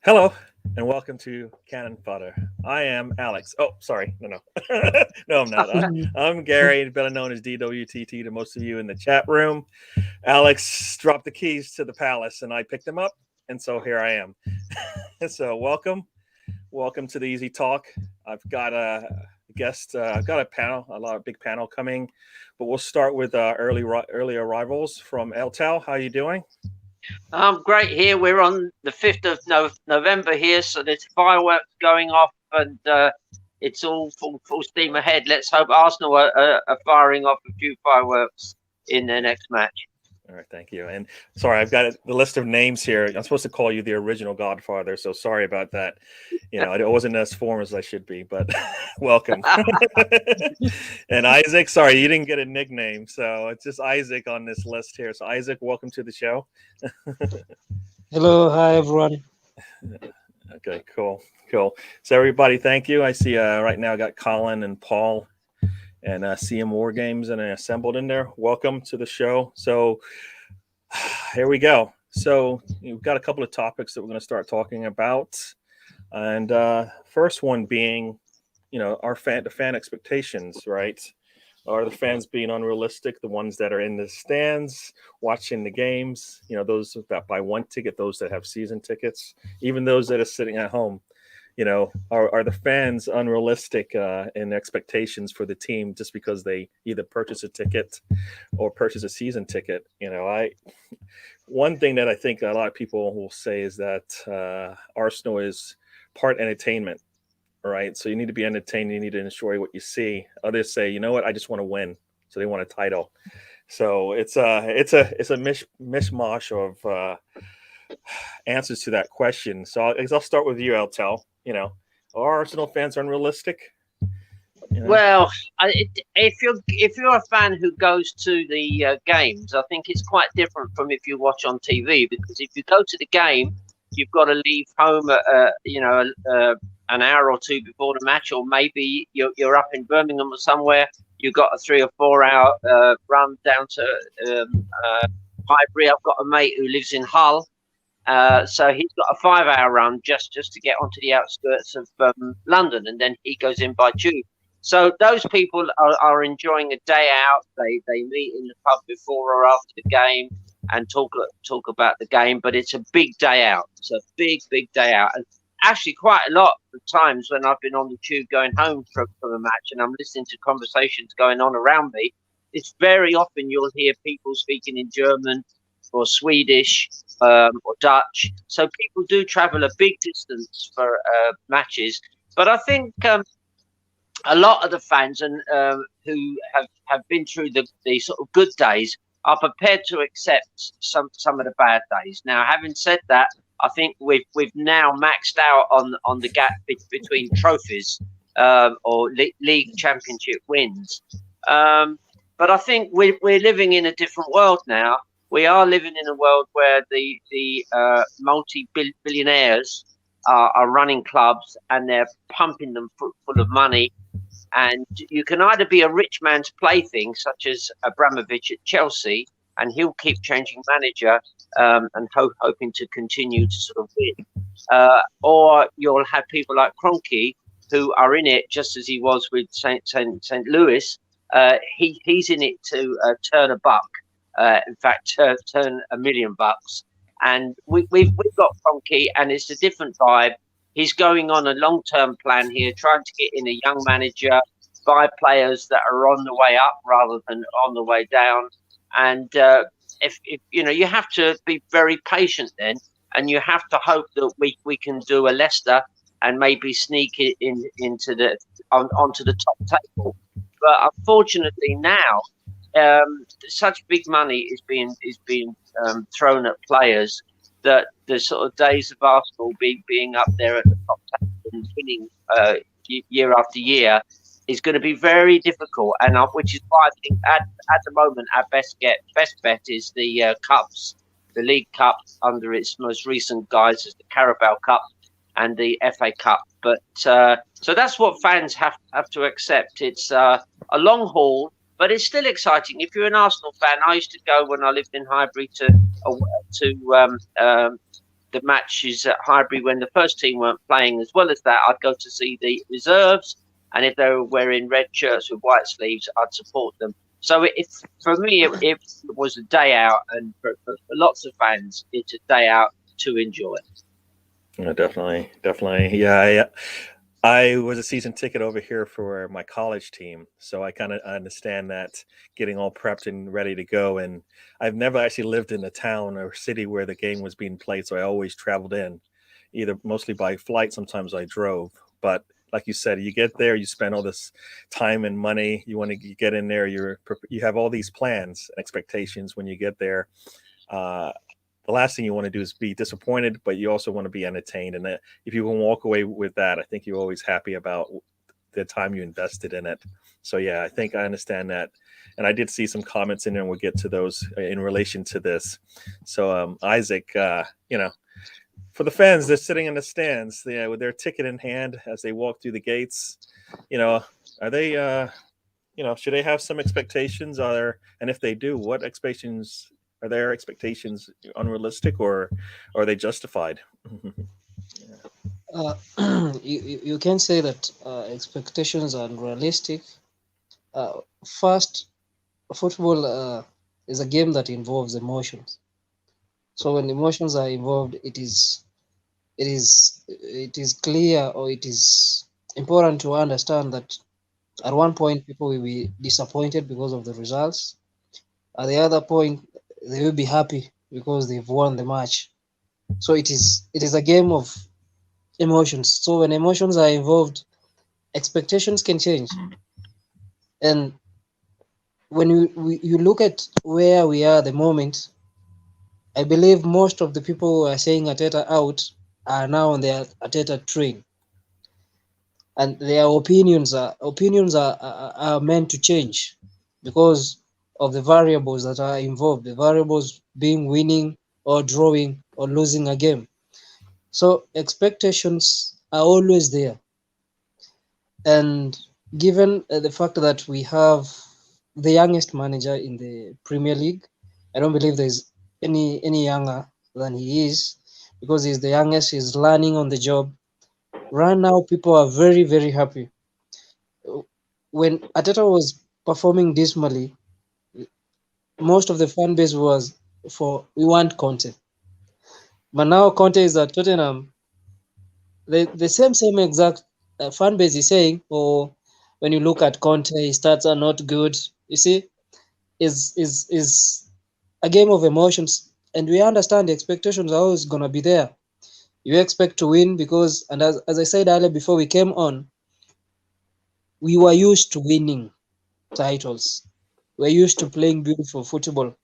Hello and welcome to Cannon Fodder. I am Alex. Oh, sorry. No. No, I'm not. I'm Gary, better known as DWTT to most of you in the chat room. Alex dropped the keys to the palace and I picked them up. And so here I am. So welcome to the Easy Talk. I've got a guest, I've got a panel, a big panel coming, but we'll start with early arrivals from Eltel. How are you doing? Great here. We're on the 5th of November here, so there's fireworks going off and it's all full steam ahead. Let's hope Arsenal are firing off a few fireworks in their next match. All right, thank you. And sorry, I've got the list of names here. I'm supposed to call you the original Godfather, so sorry about that. You know, I wasn't as formal as I should be, but welcome. And Isaac, sorry, you didn't get a nickname, so it's just Isaac on this list here. So Isaac, welcome to the show. Hello, hi everyone. Okay, cool. So everybody, thank you. I see right now I got Colin and Paul and CM War Games and assembled in there. Welcome to the show. So here we go. So we've got a couple of topics that we're going to start talking about. And first one being, you know, the fan expectations, right? Are the fans being unrealistic? The ones that are in the stands, watching the games, you know, those that buy one ticket, those that have season tickets, even those that are sitting at home. You know, are the fans unrealistic in expectations for the team just because they either purchase a ticket or purchase a season ticket? You know, one thing that I think a lot of people will say is that Arsenal is part entertainment, right? So you need to be entertained. You need to enjoy what you see. Others say, you know what, I just want to win, so they want a title. So it's a mishmash of answers to that question. So I'll start with you, Eltel. You know, are Arsenal fans unrealistic? You know? Well, if you're a fan who goes to the games, I think it's quite different from if you watch on TV, because if you go to the game, you've got to leave home at an hour or two before the match, or maybe you're up in Birmingham or somewhere. You've got a 3 or 4 hour run down to Highbury. I've got a mate who lives in Hull. So he's got a 5 hour run just to get onto the outskirts of London, and then he goes in by tube. So those people are enjoying a day out. They meet in the pub before or after the game and talk about the game. But it's a big day out. It's a big day out. And actually, quite a lot of times when I've been on the tube going home from a match and I'm listening to conversations going on around me, it's very often you'll hear people speaking in German or Swedish or Dutch. So people do travel a big distance for matches. But I think a lot of the fans and who have been through the sort of good days are prepared to accept some of the bad days. Now, having said that, I think we've now maxed out on the gap between trophies or league championship wins. But I think we're living in a different world now. We are living in a world where the multi-billionaires are running clubs and they're pumping them full of money. And you can either be a rich man's plaything, such as Abramovich at Chelsea, and he'll keep changing manager and hoping to continue to sort of win. Or you'll have people like Kroenke, who are in it just as he was with St. Louis. He's in it to turn a buck. In fact, turn $1 million. And we've got Kroenke, and it's a different vibe. He's going on a long-term plan here, trying to get in a young manager, buy players that are on the way up rather than on the way down. And if you know, you have to be very patient then, and you have to hope that we can do a Leicester and maybe sneak it onto the top table. But unfortunately now, such big money is being thrown at players that the sort of days of Arsenal being up there at the top table and winning year after year is going to be very difficult. And which is why I think at the moment our best bet is the cups, the League Cup under its most recent guise as the Carabao Cup and the FA Cup. But so that's what fans have to accept. It's a long haul. But it's still exciting. If you're an Arsenal fan, I used to go when I lived in Highbury to the the matches at Highbury when the first team weren't playing as well as that, I'd go to see the reserves, and if they were wearing red shirts with white sleeves, I'd support them. So for me, it was a day out, and for lots of fans, it's a day out to enjoy. Yeah, definitely. Yeah, I was a season ticket over here for my college team, so I kind of understand that, getting all prepped and ready to go. And I've never actually lived in a town or city where the game was being played, so I always traveled in, either mostly by flight. Sometimes I drove, but like you said, you get there, you spend all this time and money. You want to get in there. You have all these plans and expectations when you get there. The last thing you want to do is be disappointed, but you also want to be entertained. And if you can walk away with that, I think you're always happy about the time you invested in it. So yeah, I think I understand that. And I did see some comments in there, and we'll get to those in relation to this. So Isaac, for the fans, they're sitting in the stands, with their ticket in hand as they walk through the gates. Are they, should they have some expectations? And if they do, what expectations? Are their expectations unrealistic, or are they justified? You can say that expectations are unrealistic. First, football is a game that involves emotions. So when emotions are involved, it is clear, or it is important to understand that at one point people will be disappointed because of the results. At the other point, they will be happy because they've won the match. So it is a game of emotions. So when emotions are involved, expectations can change. And when you look at where we are at the moment, I believe most of the people who are saying Arteta out are now on their Arteta train, and their opinions are meant to change because of the variables that are involved. The variables being winning or drawing or losing a game. So expectations are always there. And given the fact that we have the youngest manager in the Premier League, I don't believe there's any younger than he is, because he's the youngest. He's learning on the job. Right now, people are very, very happy. When Arteta was performing dismally, most of the fan base was we want Conte. But now Conte is at Tottenham. The same exact fan base is saying, when you look at Conte, his stats are not good. You see, is a game of emotions, and we understand the expectations are always gonna be there. You expect to win because, and as I said earlier before we came on, we were used to winning titles. We're used to playing beautiful football,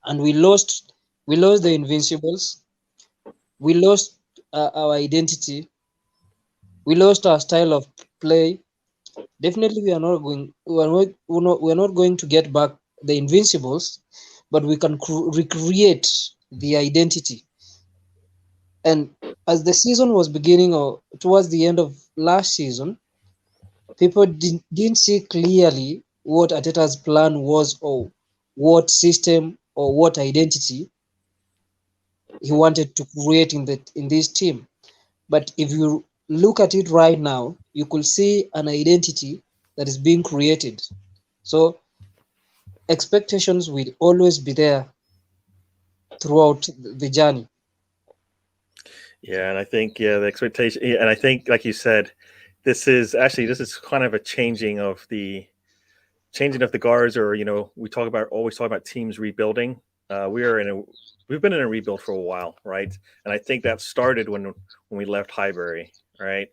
and we lost the Invincibles. We lost our identity. We lost our style of play. Definitely, we are not going to get back the Invincibles, but we can recreate the identity. And as the season was beginning, or towards the end of last season, people didn't see clearly what Arteta's plan was, or what system or what identity he wanted to create in this team. But if you look at it right now, you could see an identity that is being created. So expectations will always be there throughout the journey. Yeah, and I think the expectation, and I think, like you said, this is kind of a changing of the guards, or we always talk about teams rebuilding. We've been in a rebuild for a while, right? And I think that started when we left Highbury, right?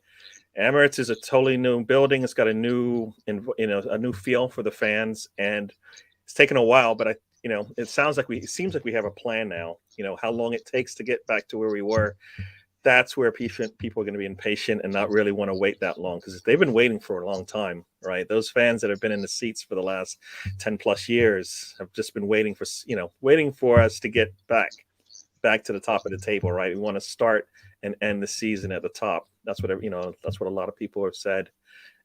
Emirates is a totally new building. It's got a new feel for the fans, and it's taken a while, but it seems like we have a plan now. How long it takes to get back to where we were. That's where people are going to be impatient and not really want to wait that long, because they've been waiting for a long time, right? Those fans that have been in the seats for the last 10 plus years have just been waiting for us to get back to the top of the table, right? We want to start and end the season at the top. That's what a lot of people have said.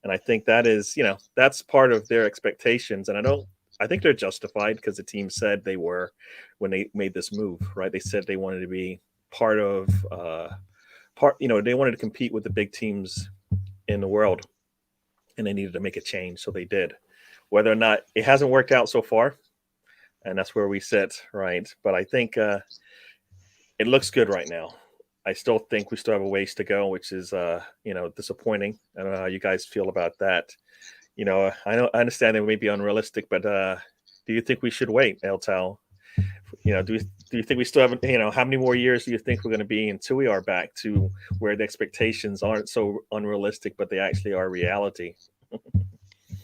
And I think that is, that's part of their expectations. And I think they're justified, because the team said they were when they made this move, right? They said they wanted to be part of they wanted to compete with the big teams in the world, and they needed to make a change, so they did. Whether or not it hasn't worked out so far, and that's where we sit, right? But I think it looks good right now. I still think we still have a ways to go, which is disappointing. I don't know how you guys feel about that. I understand it may be unrealistic, but do you think we should wait, El Tal? Do you think we still have, how many more years do you think we're going to be until we are back to where the expectations aren't so unrealistic, but they actually are reality?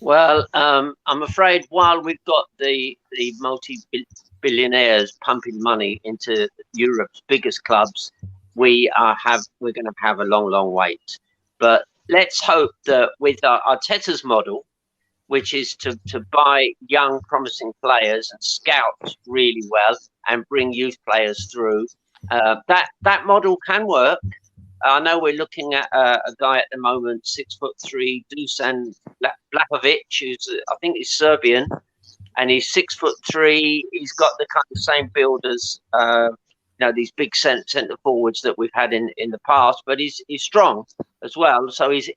Well, I'm afraid while we've got the multi-billionaires pumping money into Europe's biggest clubs, we're going to have a long wait. But let's hope that with Arteta's model, which is to buy young, promising players and scout really well and bring youth players through, that model can work. I know we're looking at a guy at the moment, 6'3", Dusan Blakovic, who's I think he's Serbian, and he's 6'3". He's got the kind of same build as these big centre forwards that we've had in the past, but he's strong as well. So he's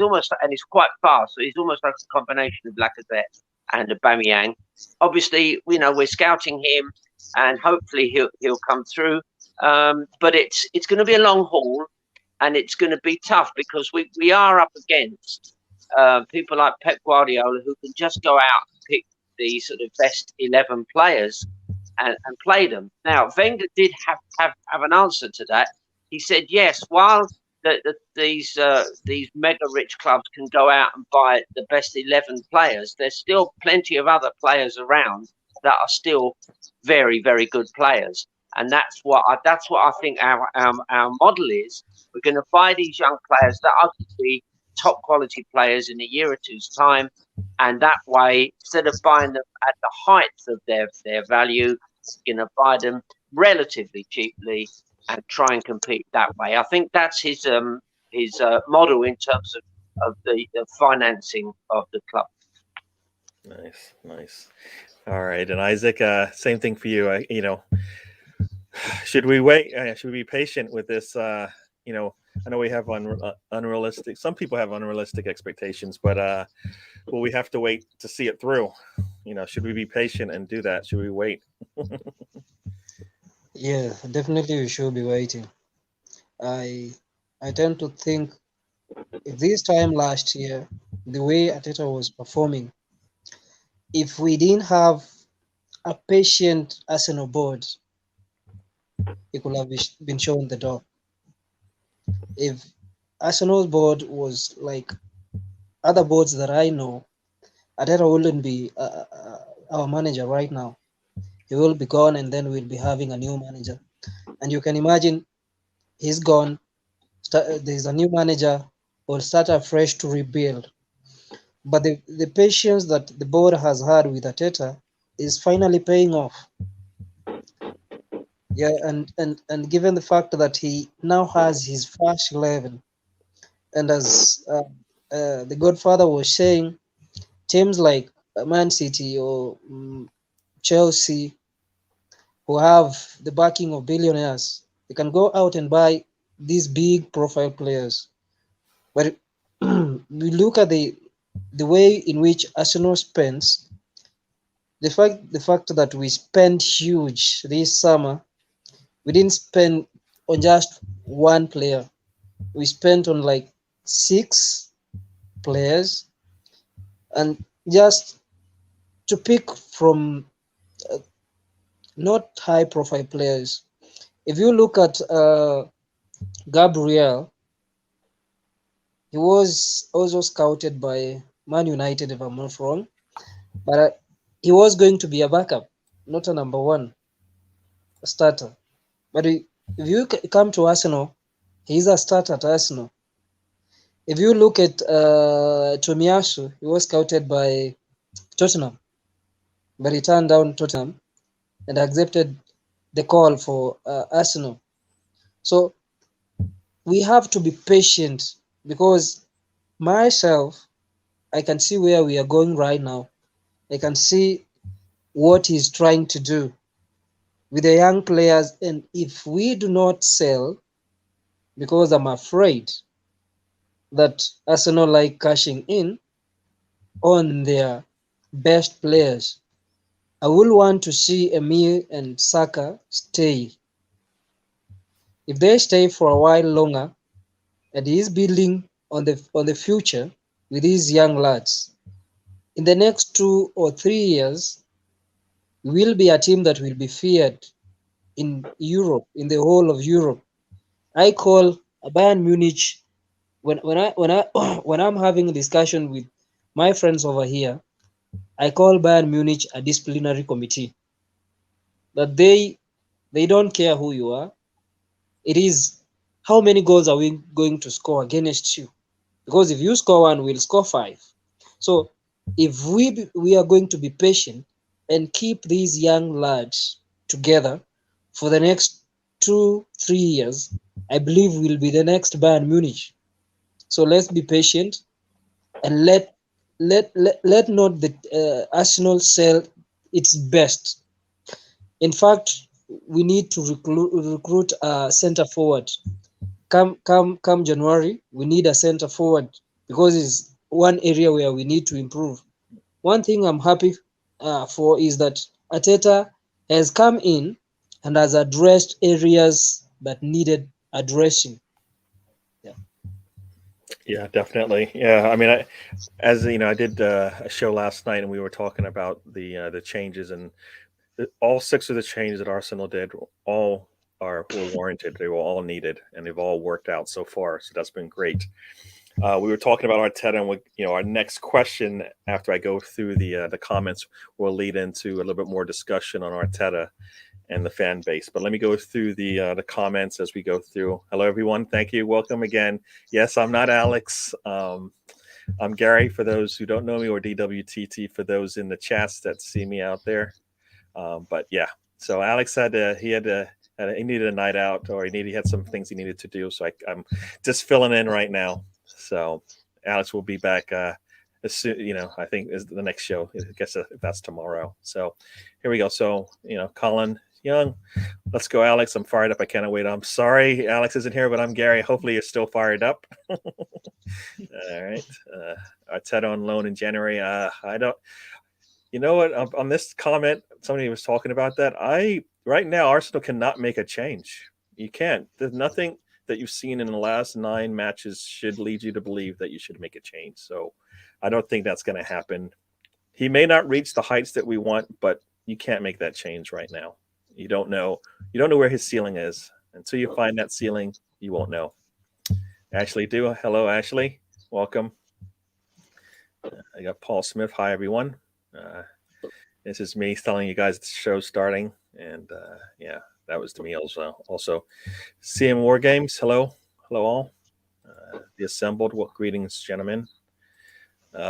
almost, and he's quite fast. So he's almost like a combination of Lacazette and Aubameyang. Obviously, we're scouting him, and hopefully he'll come through. But it's going to be a long haul, and it's going to be tough because we are up against people like Pep Guardiola, who can just go out and pick the sort of best 11 players and play them. Now, Wenger did have an answer to that. He said, yes, while these mega rich clubs can go out and buy the best 11 players, there's still plenty of other players around that are still very, very good players. And that's what I think our model is. We're going to buy these young players that are going to be top quality players in a year or two's time. And that way, instead of buying them at the height of their value, we're going to buy them relatively cheaply and try and compete that way. I think that's his model in terms of the financing of the club. Nice. All right, and Isaac, same thing for you. Should we wait? Should we be patient with this? I know we have unrealistic. Some people have unrealistic expectations, but will we have to wait to see it through? Should we be patient and do that? Should we wait? Yeah, definitely we should be waiting. I tend to think if this time last year, the way Arteta was performing, if we didn't have a patient Arsenal board, he could have been shown the door. If Arsenal's board was like other boards that I know, Arteta wouldn't be our manager right now. He will be gone, and then we'll be having a new manager. And you can imagine he's gone. There's a new manager. We'll start afresh to rebuild. But the patience that the board has had with Arteta is finally paying off. Yeah, and given the fact that he now has his first 11, and as the Godfather was saying, teams like Man City or Chelsea, who have the backing of billionaires, they can go out and buy these big profile players. But we look at the way in which Arsenal spends, the fact that we spent huge this summer. We didn't spend on just one player. We spent on like 6 players, and just to pick from not high profile players. If you look at Gabriel, he was also scouted by Man United, if I'm not wrong, but he was going to be a backup, not a number one starter. But if you come to Arsenal, he's a starter at Arsenal. If you look at Tomiyasu, he was scouted by Tottenham, but he turned down Tottenham and accepted the call for Arsenal. So we have to be patient, because myself, I can see where we are going right now. I can see what he's trying to do. with the young players. And if we do not sell, because I'm afraid that Arsenal like cashing in on their best players, I will want to see Emil and Saka stay. If they stay for a while longer, and he is building on the future with these young lads, in the next 2 or 3 years, we will be a team that will be feared in Europe, in the whole of Europe. I call Bayern Munich when I'm having a discussion with my friends over here. I call Bayern Munich a disciplinary committee. That they don't care who you are. It is how many goals are we going to score against you? Because if you score one, we'll score 5. So if we are going to be patient and keep these young lads together for the next 2-3 years, I believe we'll be the next Bayern Munich. So let's be patient and let not the Arsenal sell its best. In fact, we need to recruit a center forward. Come January, we need a center forward because it's one area where we need to improve. One thing I'm happy for is that Arteta has come in and has addressed areas that needed addressing. Yeah, definitely. Yeah, I mean, as you know, I did a show last night, and we were talking about the changes, and all 6 of the changes that Arsenal did, all were warranted. They were all needed, and they've all worked out so far. So that's been great. We were talking about Arteta, and our next question after I go through the comments will lead into a little bit more discussion on Arteta and the fan base. But let me go through the comments as we go through. Hello, everyone. Thank you. Welcome again. Yes, I'm not Alex. I'm Gary, for those who don't know me, or DWTT for those in the chats that see me out there. But yeah, so Alex he needed a night out, or he had some things he needed to do. So I'm just filling in right now. So Alex will be back as soon, I think is the next show. I guess if that's tomorrow. So here we go. So, Colin Young, let's go, Alex. I'm fired up. I cannot wait. I'm sorry Alex isn't here, but I'm Gary. Hopefully you're still fired up. All right. Arteta on loan in January. I don't, you know what? On this comment, somebody was talking about that. Right now, Arsenal cannot make a change. You can't. There's nothing that you've seen in the last 9 matches should lead you to believe that you should make a change. So I don't think that's going to happen. He may not reach the heights that we want, but you can't make that change right now. You don't know. You don't know where his ceiling is. Until you find that ceiling, you won't know. Ashley do. Hello, Ashley. Welcome. I got Paul Smith. Hi, everyone. This is me telling you guys the show's starting. And yeah, that was to me also. Also, CM War Games. Hello. Hello, all. The assembled. Well, greetings, gentlemen.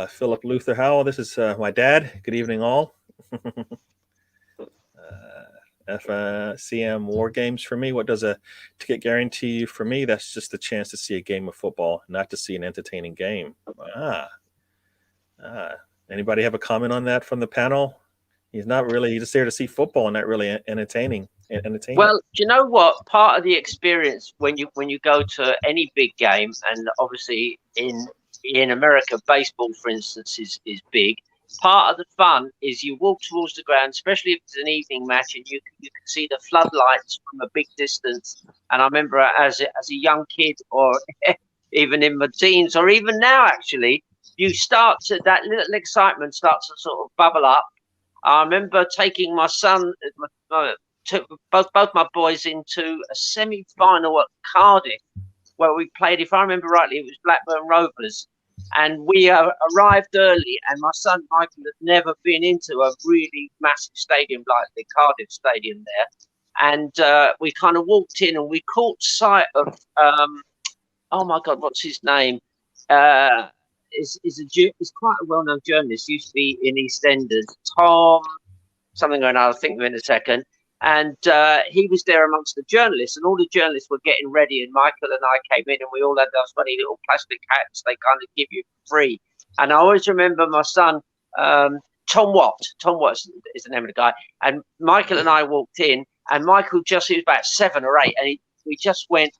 Philip Luther Howell. This is my dad. Good evening, all. CM War Games for me. What does a ticket guarantee you for me? That's just a chance to see a game of football, not to see an entertaining game. Anybody have a comment on that from the panel? He's just there to see football and not really entertaining. Well, do you know what? Part of the experience when you go to any big game, and obviously in America, baseball, for instance, is big. Part of the fun is you walk towards the ground, especially if it's an evening match, and you can see the floodlights from a big distance. And I remember as a young kid, or even in my teens, or even now, actually, that little excitement starts to sort of bubble up. I remember taking my son, took both my boys into a semi-final at Cardiff, where we played, if I remember rightly, it was Blackburn Rovers. And we arrived early, and my son Michael had never been into a really massive stadium like the Cardiff Stadium there. And we kind of walked in, and we caught sight of, oh my God, what's his name? Is quite a well-known journalist. Used to be in EastEnders, Tom something or another. I'll think of it in a second. And he was there amongst the journalists, and all the journalists were getting ready. And Michael and I came in, and we all had those funny little plastic hats they kind of give you for free. And I always remember my son, Tom Watt. Tom Watt is the name of the guy. And Michael and I walked in, And Michael he was about 7 or 8, and he just went,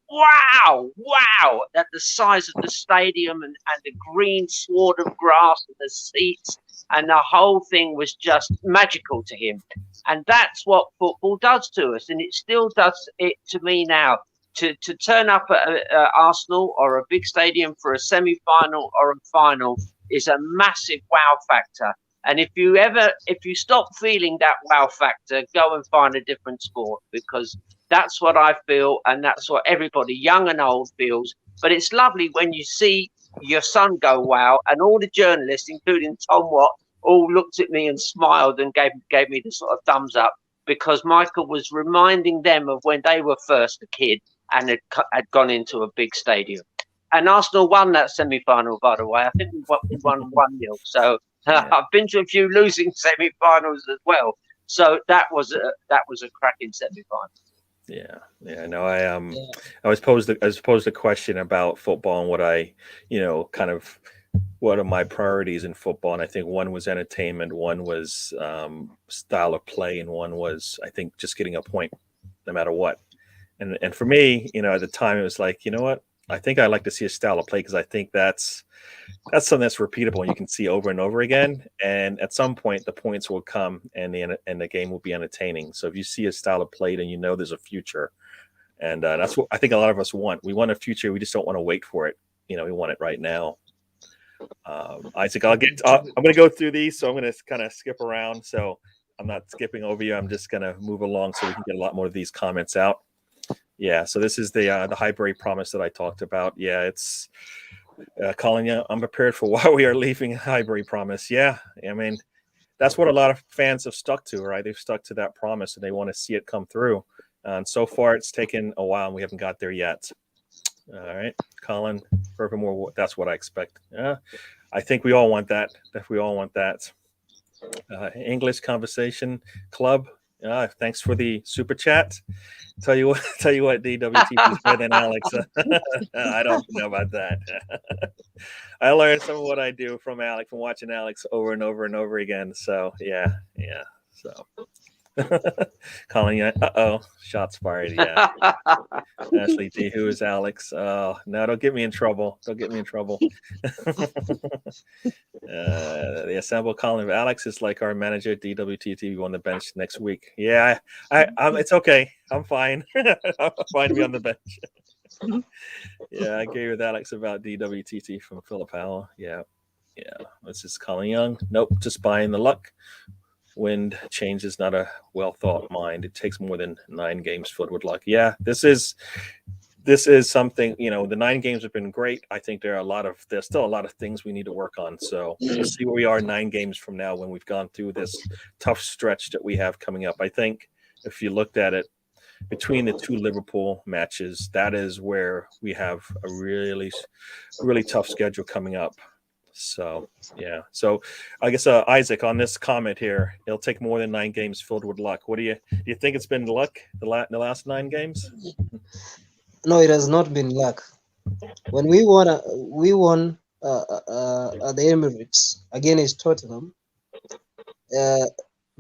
wow, wow, at the size of the stadium and the green sward of grass and the seats, and the whole thing was just magical to him. And that's what football does to us, and it still does it to me now. To turn up at Arsenal or a big stadium for a semi-final or a final is a massive wow factor. And if you stop feeling that wow factor, go and find a different sport, because that's what I feel, and that's what everybody, young and old, feels. But it's lovely when you see your son go wow, and all the journalists, including Tom Watt, all looked at me and smiled and gave me the sort of thumbs up, because Michael was reminding them of when they were first a kid and had gone into a big stadium. And Arsenal won that semi-final, by the way. I think we won 1-0. So I've been to a few losing semi-finals as well. So that was a cracking semi-final. Yeah. No, I was posed a question about football and what I, what are my priorities in football, and I think one was entertainment, one was style of play, and one was, I think, just getting a point no matter what. And for me, at the time, it was like, you know what? I think I like to see a style of play, because I think that's something that's repeatable and you can see over and over again. And at some point, the points will come and the game will be entertaining. So if you see a style of play, then there's a future. And that's what I think a lot of us want. We want a future. We just don't want to wait for it. We want it right now. Isaac, I'm going to go through these, so I'm going to kind of skip around. So I'm not skipping over you. I'm just going to move along so we can get a lot more of these comments out. Yeah, so this is the Highbury promise that I talked about. Yeah, it's Colin. Yeah, I'm prepared for why we are leaving Highbury promise. Yeah, I mean, that's what a lot of fans have stuck to, right? They've stuck to that promise and they want to see it come through. And so far, it's taken a while and we haven't got there yet. All right, Colin, furthermore, that's what I expect. I think we all want that. We all want that. English Conversation Club. Thanks for the super chat. Tell you what, DWTP is better than Alex. I don't know about that. I learned some of what I do from watching Alex over and over and over again. So yeah. So Colin, shots fired. Yeah. Ashley D, who is Alex? Oh no, don't get me in trouble. The assemble Colin. Alex is like our manager. DWTT on the bench next week. Yeah, it's okay. I'm fine. I'm fine to be on the bench. Yeah, I agree with Alex about DWTT from Philip Howell. Yeah. This is Colin Young. Nope, just buying the luck. Wind change is not a well thought mind. It takes more than 9 games filled with luck. Yeah, this is something. The 9 games have been great. I think there's still a lot of things we need to work on. So we'll see where we are 9 games from now when we've gone through this tough stretch that we have coming up. I think if you looked at it between the 2 Liverpool matches, that is where we have a really, really tough schedule coming up. So yeah. So I guess Isaac, on this comment here, it'll take more than 9 games filled with luck. What do you think it's been luck the last 9 games? No, it has not been luck. When we won at the Emirates against Tottenham, the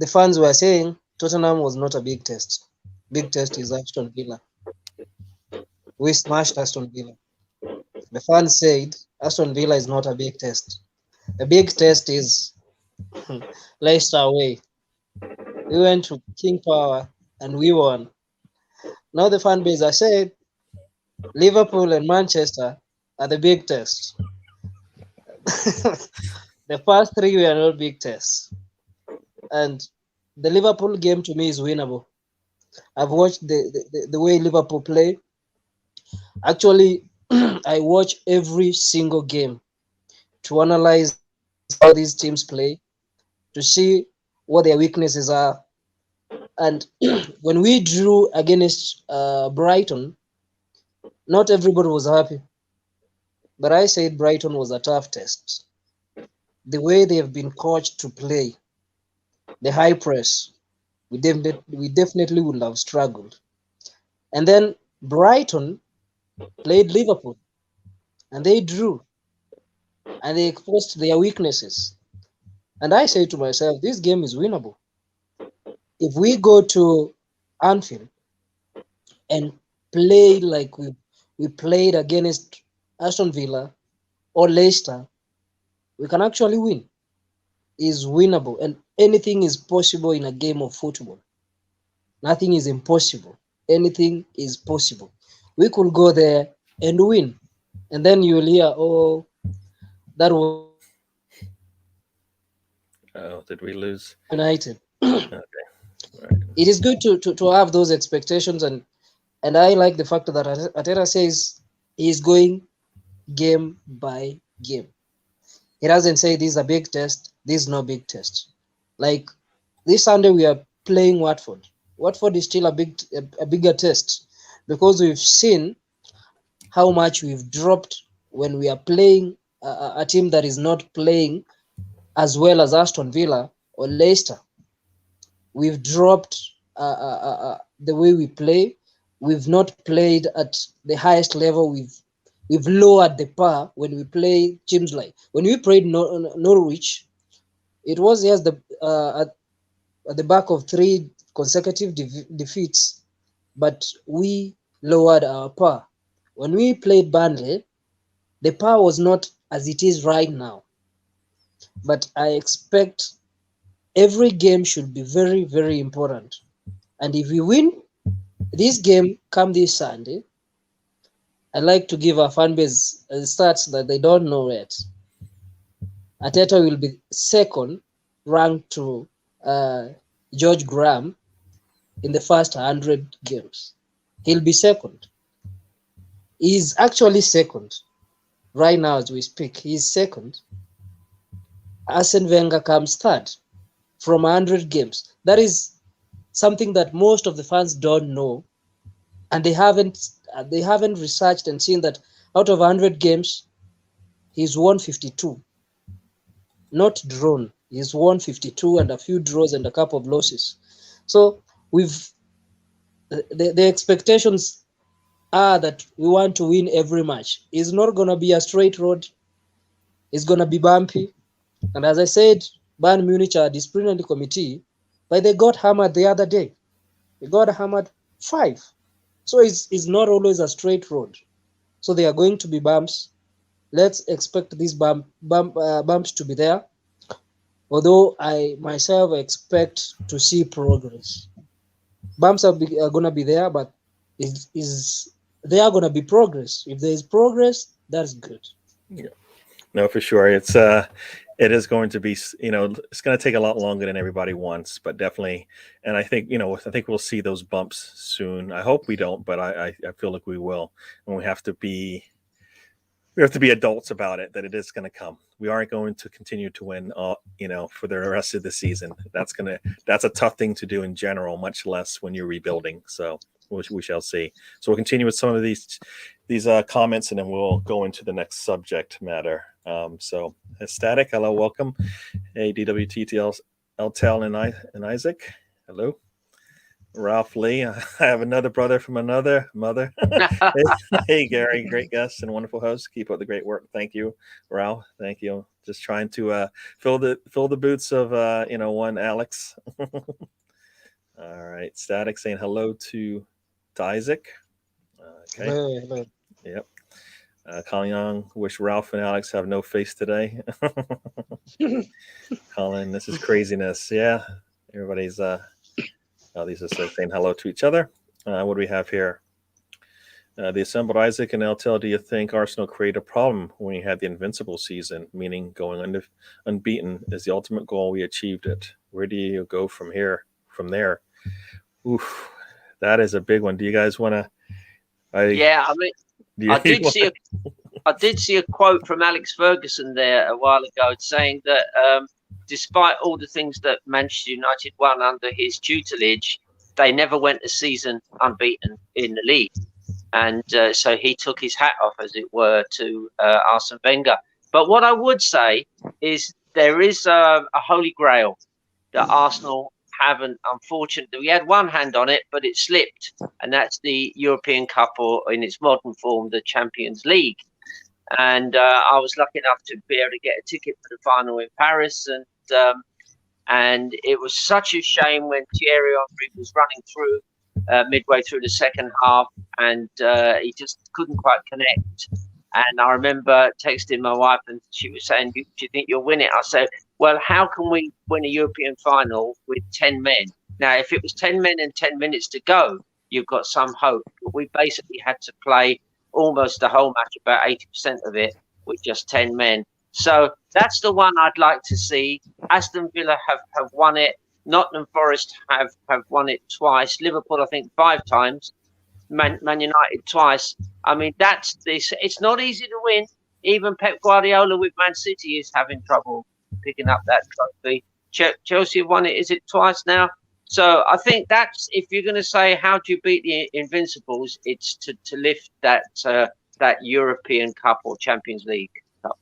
fans were saying Tottenham was not a big test. Big test is Aston Villa. We smashed Aston Villa. The fans said Aston Villa is not a big test. A big test is Leicester away. We went to King Power and we won. Now the fan base are saying Liverpool and Manchester are the big tests. The first 3 were not big tests. And the Liverpool game to me is winnable. I've watched the way Liverpool play. Actually, I watch every single game to analyze how these teams play, to see what their weaknesses are. And when we drew against Brighton, not everybody was happy. But I said Brighton was a tough test. The way they have been coached to play, the high press, we definitely would have struggled. And then Brighton played Liverpool and they drew and they exposed their weaknesses. And I say to myself, this game is winnable. if we go to Anfield and play like we played against Aston Villa or Leicester, we can actually win. Is winnable, and anything is possible in a game of football. Nothing is impossible. Anything is possible. We could go there and win, and then you'll hear, "Oh, that was Oh, did we lose? United." Okay. All right. It is good to have those expectations, and I like the fact that Arteta says he's going game by game. He doesn't say this is a big test, this is no big test. Like this Sunday we are playing Watford. Watford is still a bigger test because we've seen how much we've dropped when we are playing a team that is not playing as well as Aston Villa or Leicester. We've dropped the way we play. We've not played at the highest level. We've lowered the par when we play teams like when we played Norwich. It was just at the back of 3 consecutive defeats, but we lowered our par. When we played Burnley, the par was not as it is right now. But I expect every game should be very, very important. And if we win this game come this Sunday, I like to give our fan base stats that they don't know yet. Arteta will be second ranked to George Graham in the first 100 games. He'll be second. He's actually second right now as we speak. He's second. Arsene Wenger comes third from 100 games. That is something that most of the fans don't know, and they haven't researched and seen that out of 100 games, he's won 52, not drawn. He's won 52 and a few draws and a couple of losses. So the expectations are that we want to win every match. It's not going to be a straight road. It's going to be bumpy. And as I said, Bayern Munich are a disciplinary committee, but they got hammered the other day. They got hammered 5. So it's not always a straight road. So there are going to be bumps. Let's expect these bumps to be there. Although I myself expect to see progress. Bumps are going to be there, but they are going to be progress. If there is progress, that's good. Yeah. No, for sure. It is going to be, it's going to take a lot longer than everybody wants, but definitely. And I think, I think we'll see those bumps soon. I hope we don't, but I feel like we will. And we have to be adults about it, that it is going to come. We aren't going to continue to win, for the rest of the season. That's a tough thing to do in general, much less when you're rebuilding. So we shall see. So we'll continue with some of these comments, and then we'll go into the next subject matter. So Static, hello, welcome. Hey, DWTTL, Eltel and Isaac, hello. Ralph Lee, I have another brother from another mother. Hey, Gary, great guest and wonderful host. Keep up the great work. Thank you, Ralph. Thank you. Just trying to fill the boots of one Alex. All right, Static saying hello to Isaac. Okay. Hello. Yep. Colin Young, wish Ralph and Alex have no face today. Colin, this is craziness. Yeah, everybody's these are saying hello to each other. What do we have here? The assembled Isaac and Eltel, do you think Arsenal created a problem when we had the invincible season, meaning going unbeaten is the ultimate goal? We achieved it. Where do you go from there? Oof, that is a big one. Do you guys want to? I did see a quote from Alex Ferguson there a while ago saying that despite all the things that Manchester United won under his tutelage, they never went a season unbeaten in the league. And so he took his hat off, as it were, to Arsene Wenger. But what I would say is there is a holy grail that Arsenal haven't, unfortunately. We had one hand on it, but it slipped. And that's the European Cup, or in its modern form, the Champions League. And I was lucky enough to be able to get a ticket for the final in Paris. And it was such a shame when Thierry Henry was running through midway through the second half, and he just couldn't quite connect. And I remember texting my wife, and she was saying, "Do you think you'll win it?" I said, "Well, how can we win a European final with 10 men? Now, if it was 10 men and 10 minutes to go, you've got some hope. But we basically had to play almost the whole match, about 80% of it, with just 10 men. So that's the one I'd like to see. Aston Villa have won it. Nottingham Forest have won it twice. Liverpool, I think, 5 times. Man United twice. I mean, that's this. It's not easy to win. Even Pep Guardiola with Man City is having trouble picking up that trophy. Chelsea have won it. Is it twice now? So I think that's, if you're going to say how do you beat the Invincibles, it's to lift that European Cup or Champions League Cup.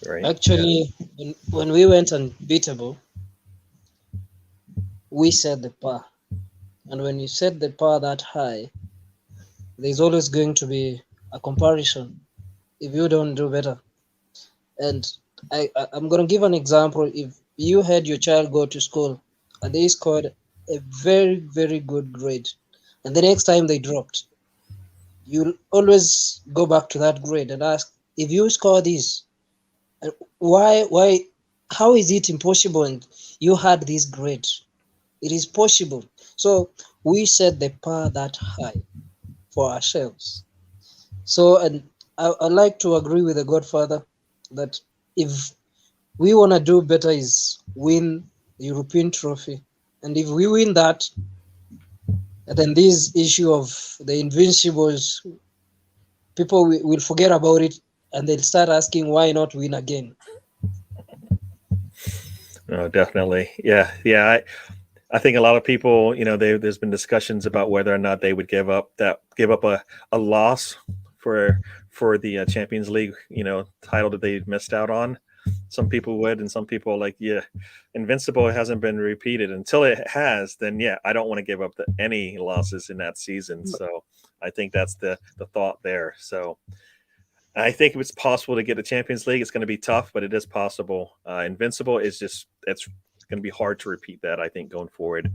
Great. Actually, when we went unbeatable, we set the bar. And when you set the bar that high, there's always going to be a comparison if you don't do better. And I'm going to give an example. If you had your child go to school and they scored a very, very good grade, and the next time they dropped, you'll always go back to that grade and ask, if you score this, why, how is it impossible and you had this grade? It is possible. So we set the bar that high for ourselves. So, and I like to agree with the Godfather that if we want to do better is win the European trophy. And if we win that, then this issue of the Invincibles, people will forget about it and they'll start asking why not win again. No, definitely. Yeah. I think a lot of people, there's been discussions about whether or not they would give up a loss for the Champions League, title that they missed out on. Some people would, and some people are like, yeah, Invincible hasn't been repeated. Until it has, then yeah, I don't want to give up any losses in that season. So I think that's the thought there. So I think if it's possible to get the Champions League, it's going to be tough, but it is possible. Invincible is it's going to be hard to repeat that, I think, going forward.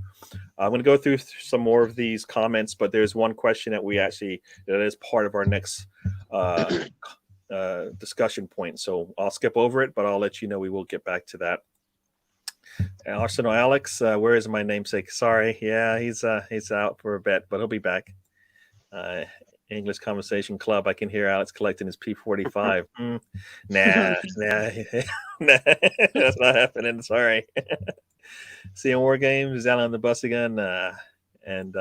I'm going to go through some more of these comments, but there's one question that is part of our next discussion point. So I'll skip over it, but I'll let you know we will get back to that. Arsenal Alex, where is my namesake? Sorry. Yeah, he's out for a bit, but he'll be back. English Conversation Club. I can hear Alex collecting his P45. Nah, that's not happening. Sorry. Seeing War Games is out on the bus again. And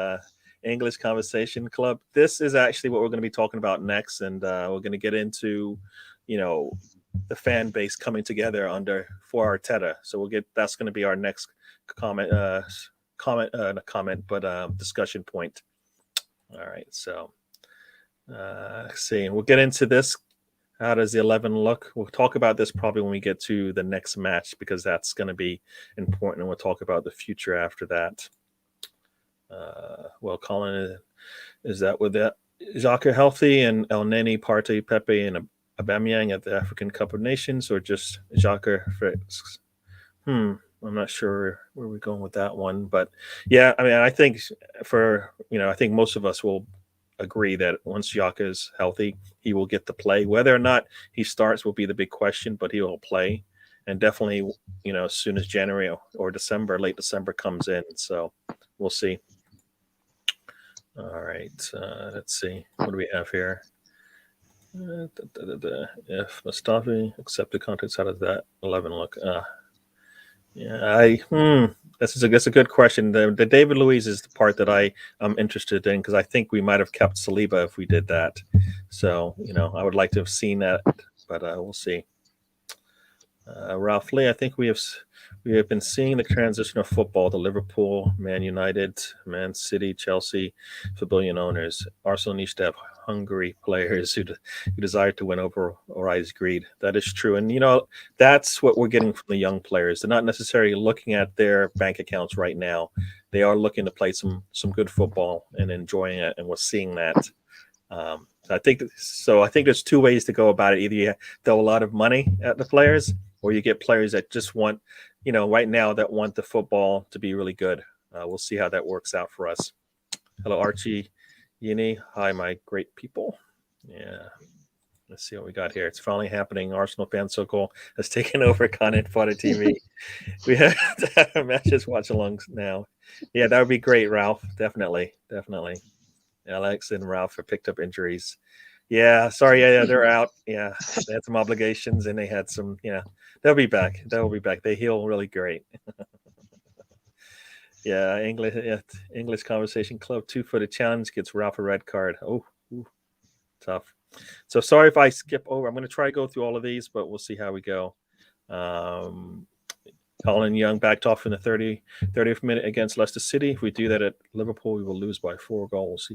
English Conversation Club. This is actually what we're going to be talking about next, and we're going to get into, the fan base coming together for Arteta. So that's going to be our next discussion point. All right, so. See, we'll get into this. How does the 11 look? We'll talk about this probably when we get to the next match, because that's going to be important, and we'll talk about the future after that. Well, Colin, is that with that Xhaka healthy and El Neni, Partey, Pepe, and Aubameyang at the African Cup of Nations, or just Xhaka? I'm not sure where we're going with that one, but yeah, I mean, I think I think most of us will agree that once Xhaka is healthy, he will get to play. Whether or not he starts will be the big question, but he will play, and definitely, as soon as January or December, late December comes in. So we'll see. All right, let's see. What do we have here? If Mustafi accepted contracts, how does that 11 look? That's a good question. The David Luiz is the part that I am interested in, because I think we might have kept Saliba if we did that. So, I would like to have seen that, but we'll see. Ralph Lee, I think we have been seeing the transition of football to Liverpool, Man United, Man City, Chelsea, for billion owners. Arsenal needs to have hungry players who desire to win over rise greed. That is true. And, that's what we're getting from the young players. They're not necessarily looking at their bank accounts right now. They are looking to play some good football and enjoying it, and we're seeing that. I think there's two ways to go about it. Either you throw a lot of money at the players, or you get players that just want right now that want the football to be really good. We'll see how that works out for us. Hello, Archie, Yini. Hi, my great people. Yeah. Let's see what we got here. It's finally happening. Arsenal fan circle has taken over Content Fodder TV. We have to have matches watch alongs now. Yeah, that would be great, Ralph. Definitely. Alex and Ralph have picked up injuries. Yeah, sorry. Yeah, they're out. Yeah, they had some obligations and they had some. Yeah, they'll be back. They heal really great. Yeah, English Conversation Club 2-footed challenge gets Ralph a red card. Oh, tough. So sorry if I skip over. I'm going to try to go through all of these, but we'll see how we go. Colin Young backed off in the 30th minute against Leicester City. If we do that at Liverpool, we will lose by 4 goals.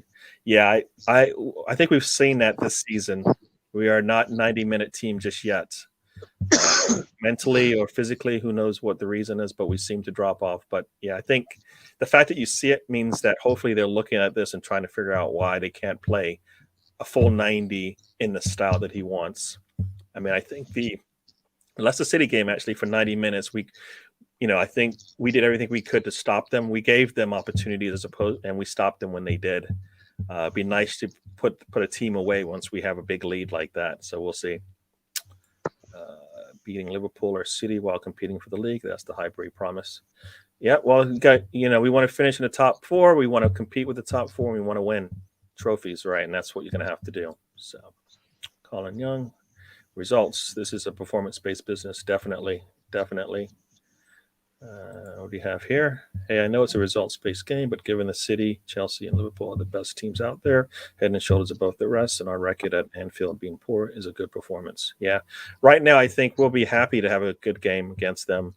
Yeah, I think we've seen that this season. We are not 90-minute team just yet. Mentally or physically, who knows what the reason is, but we seem to drop off. But yeah, I think the fact that you see it means that hopefully they're looking at this and trying to figure out why they can't play a full 90 in the style that he wants. I mean, I think the Leicester City game actually for 90 minutes, I think we did everything we could to stop them. We gave them opportunities and we stopped them when they did. It'd be nice to put a team away once we have a big lead like that. So we'll see. Beating Liverpool or City while competing for the league. That's the Highbury promise. Yeah, well, we want to finish in the top 4. We want to compete with the top 4. And we want to win trophies, right? And that's what you're going to have to do. So, Colin Young, results. This is a performance-based business, definitely. What do you have here? Hey, I know it's a results-based game, but given the City, Chelsea, and Liverpool are the best teams out there, head and shoulders above the rest, and our record at Anfield being poor is a good performance. Yeah, right now I think we'll be happy to have a good game against them.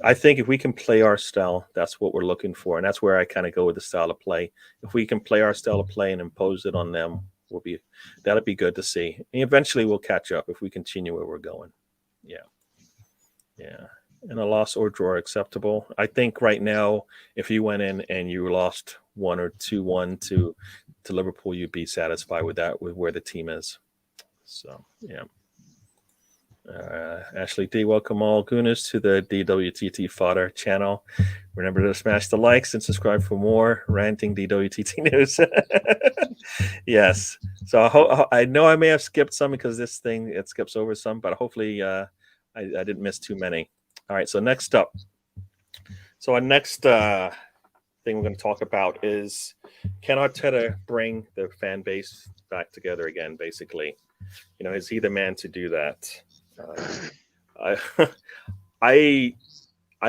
I think if we can play our style, that's what we're looking for, and that's where I kind of go with the style of play. If we can play our style of play and impose it on them, that'll be good to see. And eventually we'll catch up if we continue where we're going. Yeah. And a loss or draw acceptable. I think right now, if you went in and you lost 1 or 2-1 to Liverpool, you'd be satisfied with that, with where the team is. So, yeah. Ashley D, welcome all Gooners to the DWTT Fodder channel. Remember to smash the likes and subscribe for more ranting DWTT news. Yes. So I know I may have skipped some because it skips over some, but hopefully I didn't miss too many. All right, so next up. So our next thing we're going to talk about is, can Arteta bring the fan base back together again, basically? Is he the man to do that? I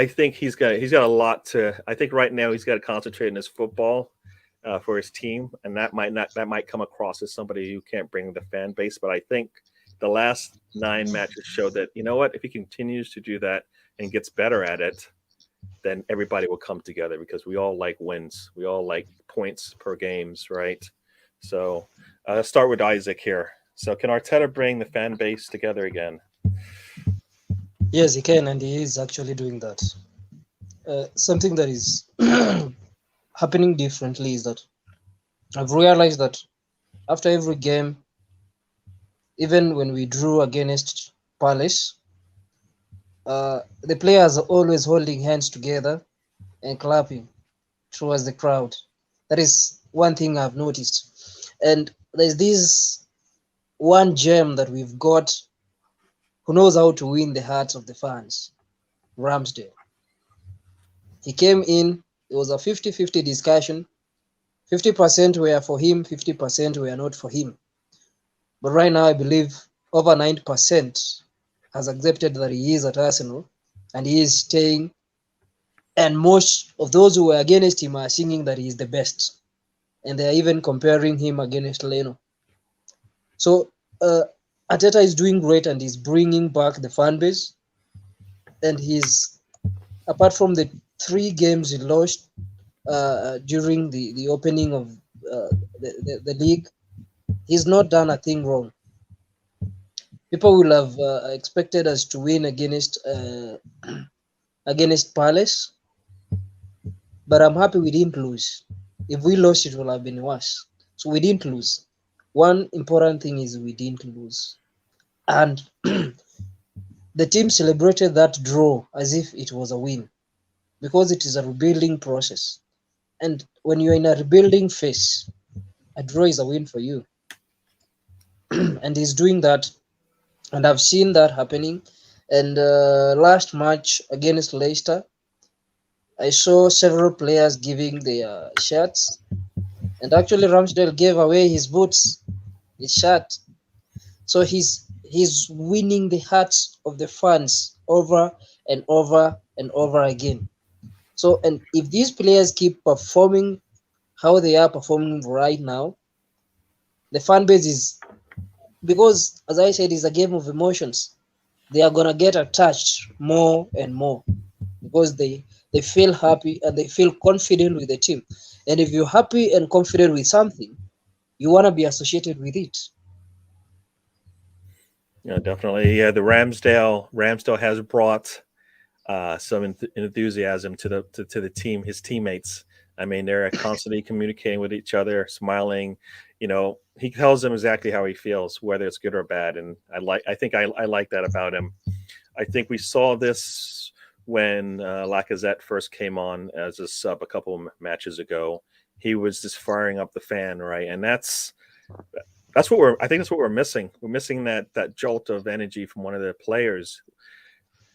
think he's got a lot to. I think right now he's got to concentrate on his football for his team, and that might come across as somebody who can't bring the fan base. But I think the last 9 matches show that, if he continues to do that and gets better at it, then everybody will come together, because we all like wins. We all like points per games, right? So let's start with Isaac here. So can Arteta bring the fan base together again? Yes, he can, and he is actually doing that. Something that is happening differently is that I've realized that after every game, even when we drew against Palace, the players are always holding hands together and clapping towards the crowd. That is one thing I've noticed. And there's this one gem that we've got who knows how to win the hearts of the fans, Ramsdale. He came in, it was a 50-50 discussion. 50% were for him, 50% were not for him. But right now, I believe over 90% has accepted that he is at Arsenal and he is staying. And most of those who were against him are singing that he is the best. And they are even comparing him against Leno. So Arteta is doing great, and he's bringing back the fan base. And he's, apart from the 3 games he lost during the opening of the league, he's not done a thing wrong. People will have expected us to win against Palace, but I'm happy we didn't lose. If we lost, it would have been worse. So we didn't lose. One important thing is we didn't lose. And the team celebrated that draw as if it was a win, because it is a rebuilding process. And when you're in a rebuilding phase, a draw is a win for you. And he's doing that, and I've seen that happening. And last match against Leicester, I saw several players giving their shirts, and actually Ramsdale gave away his boots, his shirt. So he's winning the hearts of the fans over and over and over again. So, and if these players keep performing how they are performing right now, the fan base is, because as I said, it's a game of emotions. They are gonna get attached more and more because they feel happy and they feel confident with the team. And if you're happy and confident with something, you want to be associated with it. Yeah, definitely. Yeah, the Ramsdale has brought some enthusiasm to the team, his teammates. I mean, they're constantly communicating with each other, smiling. You know, he tells them exactly how he feels, whether it's good or bad, and I think I like that about him. I think we saw this when Lacazette first came on as a sub a couple of matches ago. He was just firing up the fan, right? And that's what I think that's what we're missing. We're missing that jolt of energy from one of the players.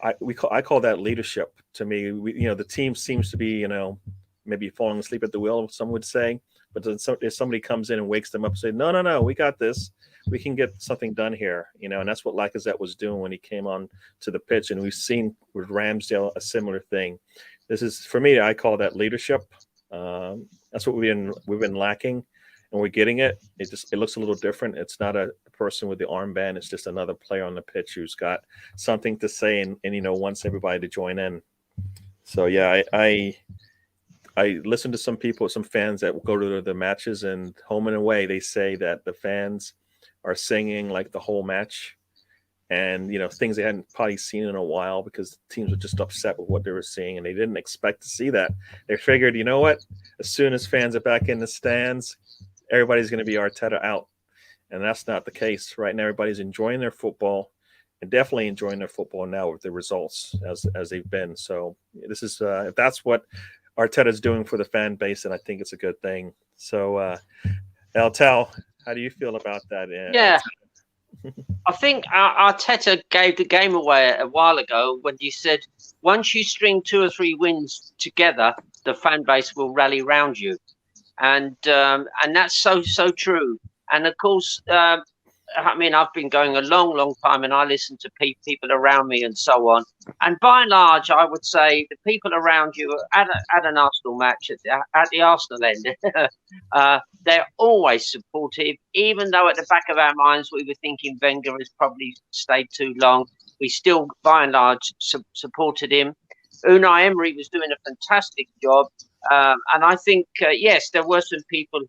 I call that leadership. To me, the team seems to be, maybe falling asleep at the wheel, some would say. But then if somebody comes in and wakes them up and say, no, we got this. We can get something done here, and that's what Lacazette was doing when he came on to the pitch. And we've seen with Ramsdale a similar thing. This is, for me, I call that leadership. That's what we've been lacking, and we're getting it. It looks a little different. It's not a person with the armband. It's just another player on the pitch who's got something to say and wants everybody to join in. So yeah, I listen to some fans that will go to the matches, and home and away, they say that the fans are singing like the whole match, and things they hadn't probably seen in a while because teams were just upset with what they were seeing, and they didn't expect to see that. They figured, you know what, as soon as fans are back in the stands, everybody's going to be Arteta out, and that's not the case right now. Everybody's enjoying their football, and definitely enjoying their football now with the results as they've been. So this is if that's what Arteta's doing for the fan base, and I think it's a good thing. So, Tal, how do you feel about that? Yeah, I think Arteta gave the game away a while ago when he said, once you string 2 or 3 wins together, the fan base will rally round you. And that's so true. And of course, I mean, I've been going a long time, and I listen to people around me and so on. And by and large, I would say the people around you at an Arsenal match at the Arsenal end, they're always supportive, even though at the back of our minds we were thinking Wenger has probably stayed too long. We still, by and large, supported him. Unai Emery was doing a fantastic job. And I think, yes, there were some people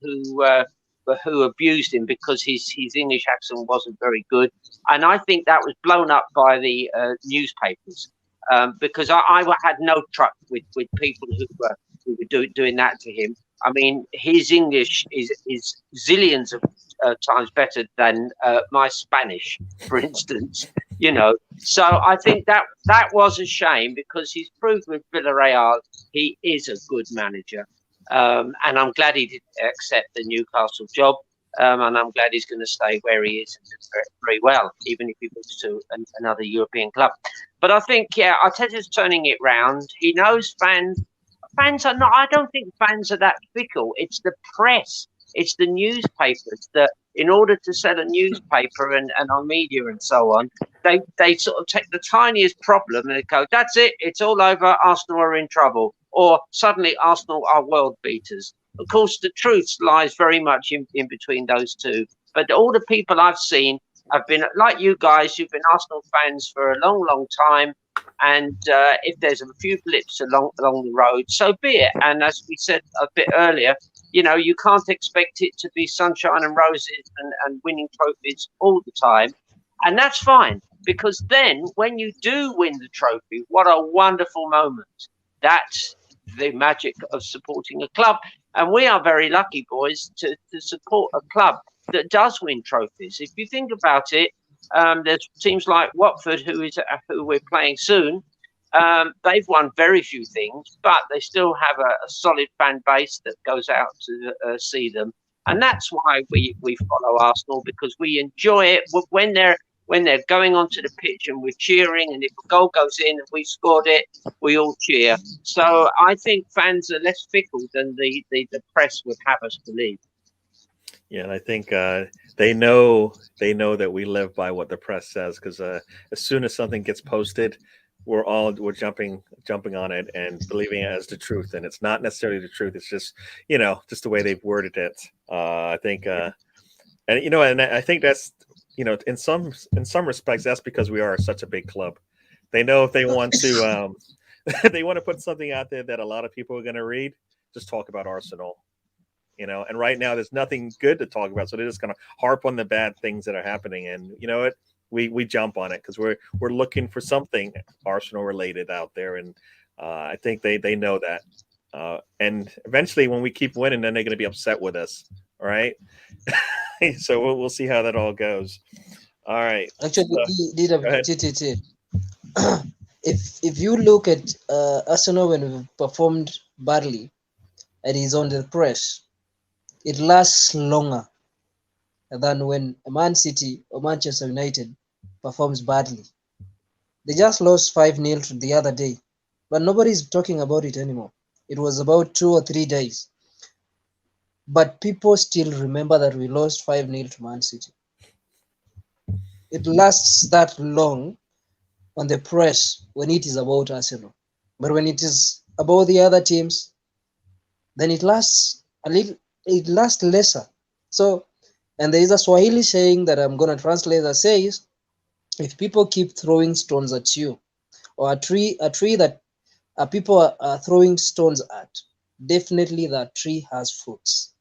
who abused him because his English accent wasn't very good. And I think that was blown up by the newspapers, because I had no truck with people who were doing that to him. I mean, his English is zillions of times better than my Spanish, for instance. So I think that was a shame, because he's proved with Villarreal he is a good manager. And I'm glad he didn't accept the Newcastle job. And I'm glad he's going to stay where he is and do very, very well, even if he moves to another European club. But I think, yeah, Arteta's turning it round. He knows fans are not, I don't think fans are that fickle. It's the press. It's the newspapers that, in order to sell a newspaper and on media and so on, they sort of take the tiniest problem and they go, that's it, it's all over, Arsenal are in trouble. Or suddenly Arsenal are world beaters. Of course, the truth lies very much in between those two. But all the people I've seen have been, like you guys, you've been Arsenal fans for a long time. And if there's a few blips along the road, so be it. And as we said a bit earlier, you can't expect it to be sunshine and roses and winning trophies all the time. And that's fine, because then when you do win the trophy, what a wonderful moment. That's the magic of supporting a club. And we are very lucky, boys, to support a club that does win trophies. If you think about it, There's teams like Watford, who we're playing soon. They've won very few things, but they still have a solid fan base that goes out to see them, and that's why we follow Arsenal, because we enjoy it when they're going onto the pitch and we're cheering, and if a goal goes in and we scored it, we all cheer. So I think fans are less fickle than the press would have us believe. Yeah, and I think they know that we live by what the press says, because as soon as something gets posted, we're jumping on it and believing it as the truth, and it's not necessarily the truth. It's just just the way they've worded it. I think, and I think that's in some respects that's because we are such a big club. They know if they want to they want to put something out there that a lot of people are going to read, just talk about Arsenal. And right now there's nothing good to talk about, so they're just going to harp on the bad things that are happening, and we jump on it because we're looking for something Arsenal related out there, and I think they know that, and eventually when we keep winning, then they're going to be upset with us, all right? So we'll see how that all goes. All right. Actually, if you look at Arsenal when we performed badly and is on the press, it lasts longer than when Man City or Manchester United performs badly. They just lost 5-0 the other day, but nobody's talking about it anymore. It was about 2 or 3 days. But people still remember that we lost 5-0 to Man City. It lasts that long on the press when it is about Arsenal. But when it is about the other teams, then it lasts a little. It lasts lesser. So, and there is a Swahili saying that I'm going to translate that says, if people keep throwing stones at you, or a tree that people are throwing stones at, definitely that tree has fruits.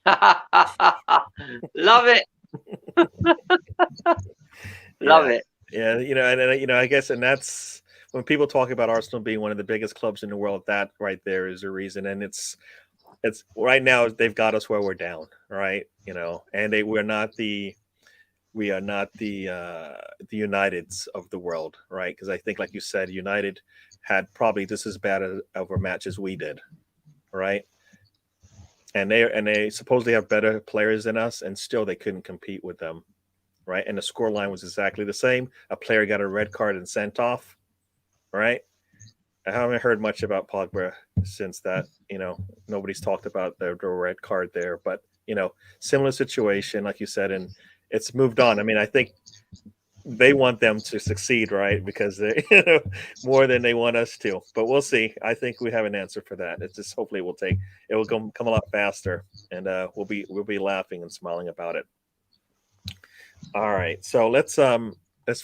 Love it. Love it. Yeah, and I guess, and that's when people talk about Arsenal being one of the biggest clubs in the world, that right there is a reason. And it's right now they've got us where we're down, right? And we are not the Uniteds of the world, right? Because I think, like you said, United had probably just as bad of a match as we did, right? And they supposedly have better players than us, and still they couldn't compete with them, right? And the score line was exactly the same. A player got a red card and sent off, right? I haven't heard much about Pogba since that. Nobody's talked about the red card there, but similar situation, like you said, and it's moved on. I mean, I think they want them to succeed, right? Because they, more than they want us to. But we'll see. I think we have an answer for that. It's just hopefully it will come a lot faster, and we'll be laughing and smiling about it. All right, so let's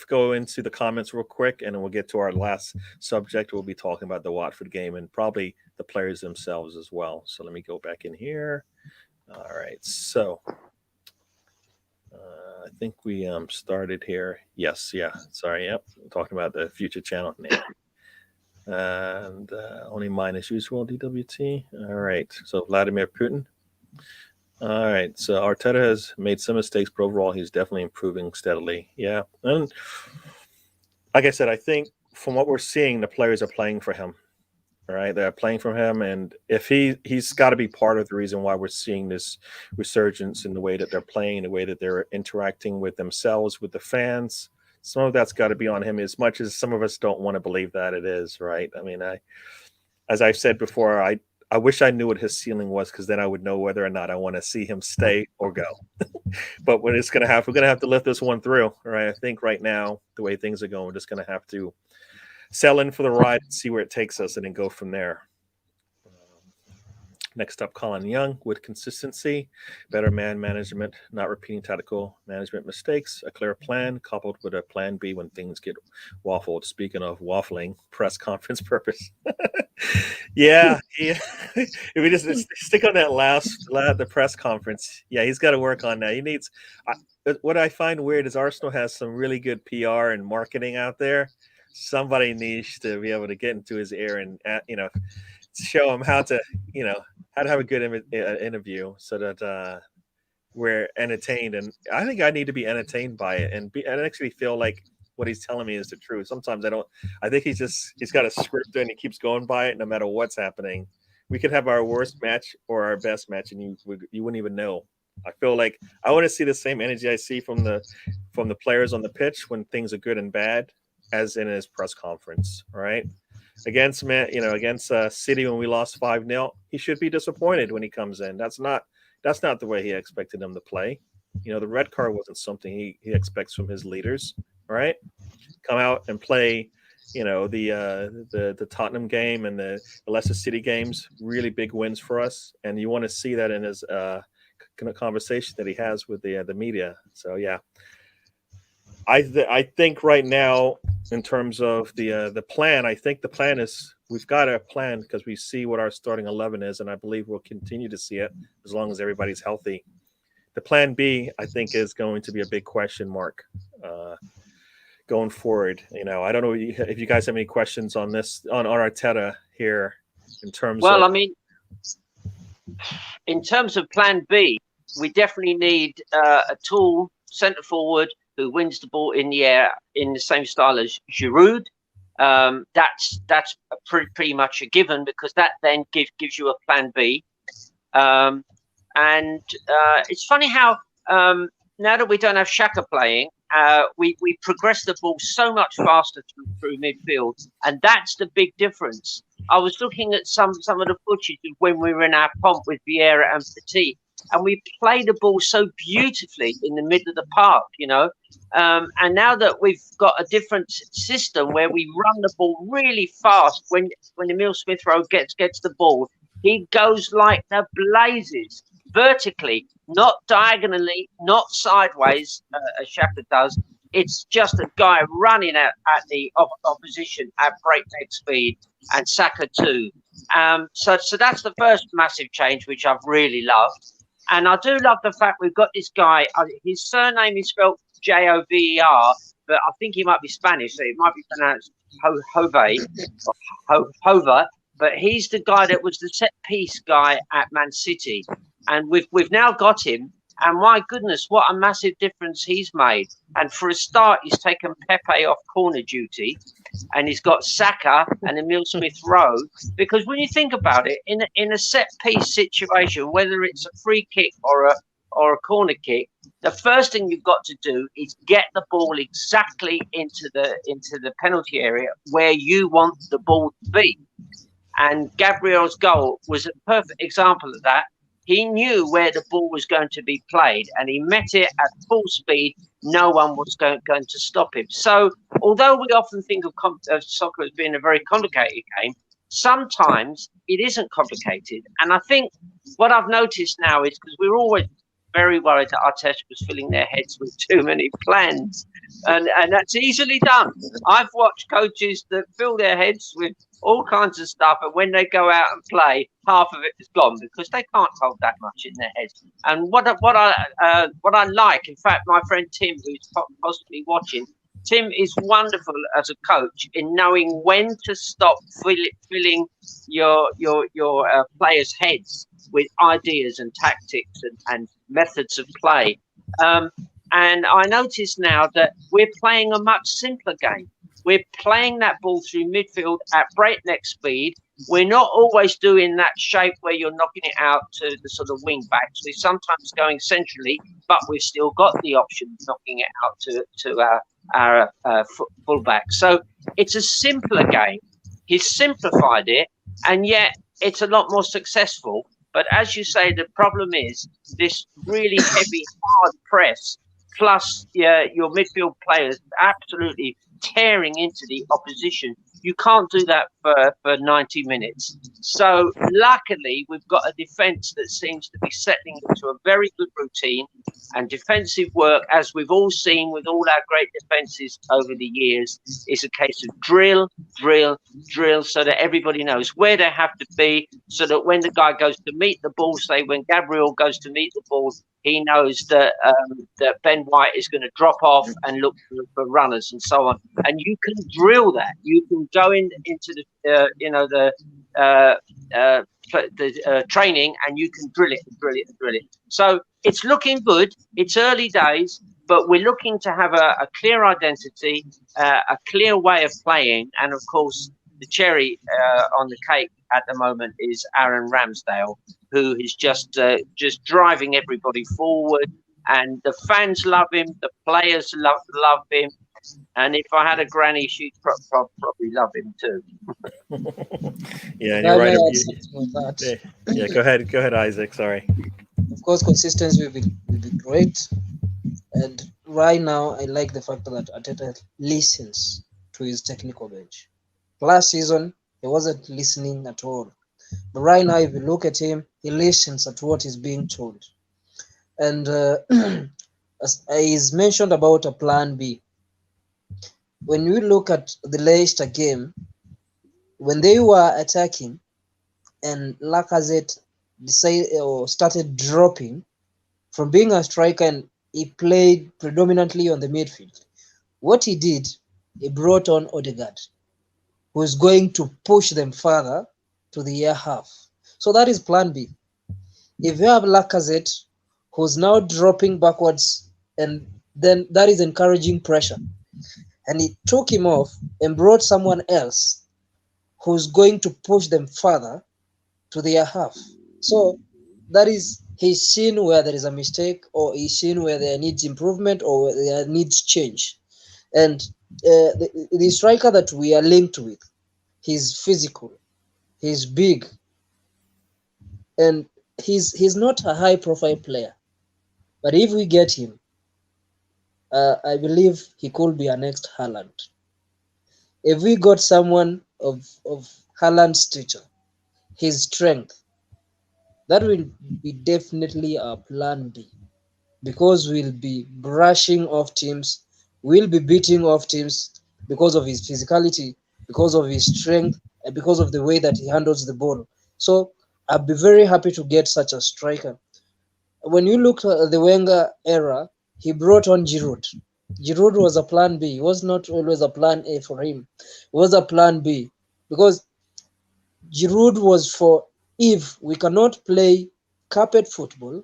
go into the comments real quick, and then we'll get to our last subject. We'll be talking about the Watford game and probably the players themselves as well. So let me go back in here. All right, so I think we started here. Yes, yeah. Sorry, yep. I'm talking about the future channel name. And only mine as usual, DWT. All right, so Vladimir Putin. All right, so Arteta has made some mistakes, but overall he's definitely improving steadily. Yeah, and like I said, I think from what we're seeing, the players are playing for him. All right, they're playing for him, and if he's got to be part of the reason why we're seeing this resurgence in the way that they're playing, the way that they're interacting with themselves, with the fans. Some of that's got to be on him, as much as some of us don't want to believe that it is, right? I mean, as I've said before, I wish I knew what his ceiling was, because then I would know whether or not I want to see him stay or go. But when it's going to happen, we're going to have to lift this one through, right? I think right now, the way things are going, we're just going to have to sell in for the ride and see where it takes us, and then go from there. Next up, Colin Young, with consistency, better man management, not repeating tactical management mistakes, a clear plan coupled with a plan B when things get waffled. Speaking of waffling, press conference purpose. yeah. If we just stick on that the press conference, yeah, he's got to work on that. He needs. What I find weird is Arsenal has some really good PR and marketing out there. Somebody needs to be able to get into his ear and show him how to have a good interview, so that we're entertained, and I think I need to be entertained by it and actually feel like what he's telling me is the truth. Sometimes I don't. I think he's got a script and he keeps going by it no matter what's happening. We could have our worst match or our best match, and you wouldn't even know. I feel like I want to see the same energy I see from the players on the pitch when things are good and bad, as in his press conference. All right, against City when we lost 5-0, he should be disappointed when he comes in. That's not the way he expected them to play. The red card wasn't something he expects from his leaders. All right, come out and play. The Tottenham game and the Leicester City games, really big wins for us, and you want to see that in his conversation that he has with the media. So yeah, I think right now in terms of the plan, I think the plan is we've got a plan because we see what our starting 11 is, and I believe we'll continue to see it as long as everybody's healthy. The plan B, I think, is going to be a big question mark going forward. I don't know if you guys have any questions on this on Arteta here in terms. Well, I mean, in terms of plan B, we definitely need a tall centre forward who wins the ball in the air in the same style as Giroud. That's pretty much a given, because that then gives you a plan B. And it's funny how now that we don't have Xhaka playing, we progress the ball so much faster through midfield, and that's the big difference. I was looking at some of the footage of when we were in our pomp with Vieira and Petit, and we play the ball so beautifully in the middle of the park, and now that we've got a different system where we run the ball really fast, when Emile Smith-Rowe gets the ball, he goes like the blazes, vertically, not diagonally, not sideways, as Xhaka does. It's just a guy running at the opposition at breakneck speed, and Saka too. So that's the first massive change, which I've really loved. And I do love the fact we've got this guy. His surname is spelled Jover, but I think he might be Spanish, so it might be pronounced Hover. But he's the guy that was the set piece guy at Man City, and we've now got him. And my goodness, what a massive difference he's made. And for a start, he's taken Pepe off corner duty, and he's got Saka and Emile Smith-Rowe. Because when you think about it, in a set piece situation, whether it's a free kick or a corner kick, the first thing you've got to do is get the ball exactly into the penalty area where you want the ball to be. And Gabriel's goal was a perfect example of that. He knew where the ball was going to be played, and he met it at full speed. No one was going to stop him. So although we often think of soccer as being a very complicated game, sometimes it isn't complicated. And I think what I've noticed now is, because we're always very worried that Arteta was filling their heads with too many plans, and that's easily done. I've watched coaches that fill their heads with all kinds of stuff, and when they go out and play, half of it is gone because they can't hold that much in their heads. And what I like, in fact, my friend Tim, who's possibly watching, Tim is wonderful as a coach in knowing when to stop filling your players' heads with ideas and tactics and methods of play. And I notice now that we're playing a much simpler game. We're playing that ball through midfield at breakneck speed. We're not always doing that shape where you're knocking it out to the sort of wing backs. We're sometimes going centrally, but we've still got the option of knocking it out to our fullback. So it's a simpler game. He's simplified it, and yet it's a lot more successful. But as you say, the problem is this really heavy, hard press, plus your midfield players absolutely tearing into the opposition. You can't do that for 90 minutes. So luckily, we've got a defence that seems to be settling into a very good routine, and defensive work, as we've all seen with all our great defences over the years, is a case of drill, drill, drill, so that everybody knows where they have to be, so that when the guy goes to meet the ball, say when Gabriel goes to meet the ball, he knows that that Ben White is going to drop off and look for runners and so on. And you can drill that. You can go into the training, and you can drill it and drill it and drill it. So it's looking good. It's early days, but we're looking to have a clear identity, a clear way of playing, and of course the cherry on the cake at the moment is Aaron Ramsdale, who is just driving everybody forward, and the fans love him, the players love him, and if I had a granny, she'd probably love him too. Yeah, and you're right. That. Yeah, go ahead, Isaac. Sorry. Of course, consistency will be great, and right now I like the fact that Arteta listens to his technical bench. Last season he wasn't listening at all, but right now if you look at him, he listens at what is being told. And as is mentioned about a plan B, when we look at the Leicester game, when they were attacking and Lacazette started dropping from being a striker and he played predominantly on the midfield, what he did, he brought on Odegaard, who is going to push them further to the air half. So that is plan B. If you have Lacazette, who's now dropping backwards, and then that is encouraging pressure, and he took him off and brought someone else who's going to push them further to their half. So that is, he's seen where there is a mistake, or he's seen where there needs improvement, or where there needs change. And the striker that we are linked with, he's physical, he's big, and he's not a high profile player. But if we get him, I believe he could be our next Haaland. If we got someone of Haaland's stature, his strength, that will be definitely our plan B, because we'll be brushing off teams, we'll be beating off teams because of his physicality, because of his strength, and because of the way that he handles the ball. So I'd be very happy to get such a striker. When you look at the Wenger era, he brought on Giroud. Giroud was a plan B. It was not always a plan A for him. It was a plan B, because Giroud was for, if we cannot play carpet football,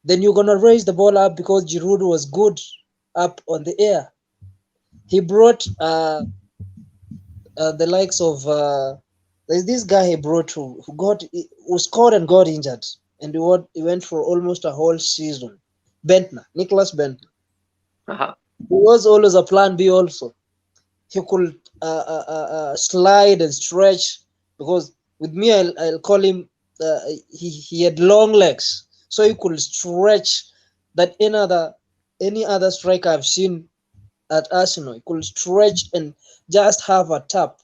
then you're going to raise the ball up, because Giroud was good up on the air. He brought the likes of there's this guy he brought who scored and got injured, and he went for almost a whole season. Nicholas Bentner. He was always a plan B also. He could slide and stretch, because with me I'll call him he had long legs, so he could stretch that any other striker I've seen at Arsenal. He could stretch and just have a tap.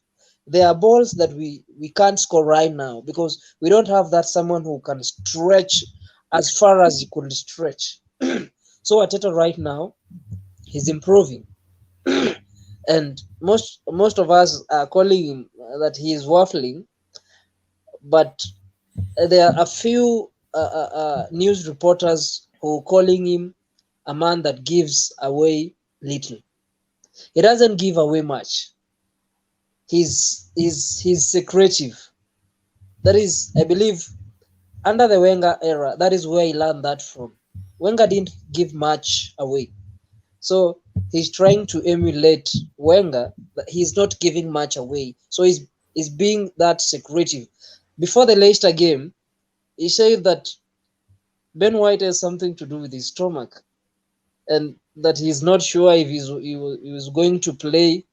There are balls that we can't score right now, because we don't have that someone who can stretch as far as he could stretch. So Arteta right now, he's improving. And most of us are calling him that he is waffling, but there are a few news reporters who are calling him a man that gives away little. He doesn't give away much. He's secretive. That is, I believe, under the Wenger era, that is where he learned that from. Wenger didn't give much away. So he's trying to emulate Wenger, but he's not giving much away. So he's being that secretive. Before the Leicester game, he said that Ben White has something to do with his stomach, and that he's not sure if he was going to play.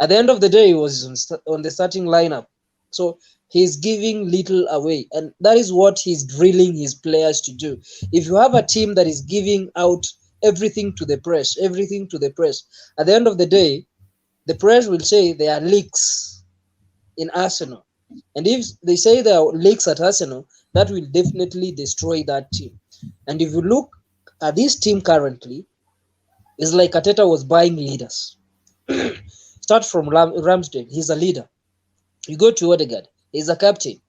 At the end of the day, he was on the starting lineup. So he's giving little away, and that is what he's drilling his players to do. If you have a team that is giving out everything to the press, at the end of the day, the press will say there are leaks in Arsenal. And if they say there are leaks at Arsenal, that will definitely destroy that team. And if you look at this team currently, it's like Arteta was buying leaders. Start from Ramsdale, he's a leader. You go to Odegaard, he's a captain.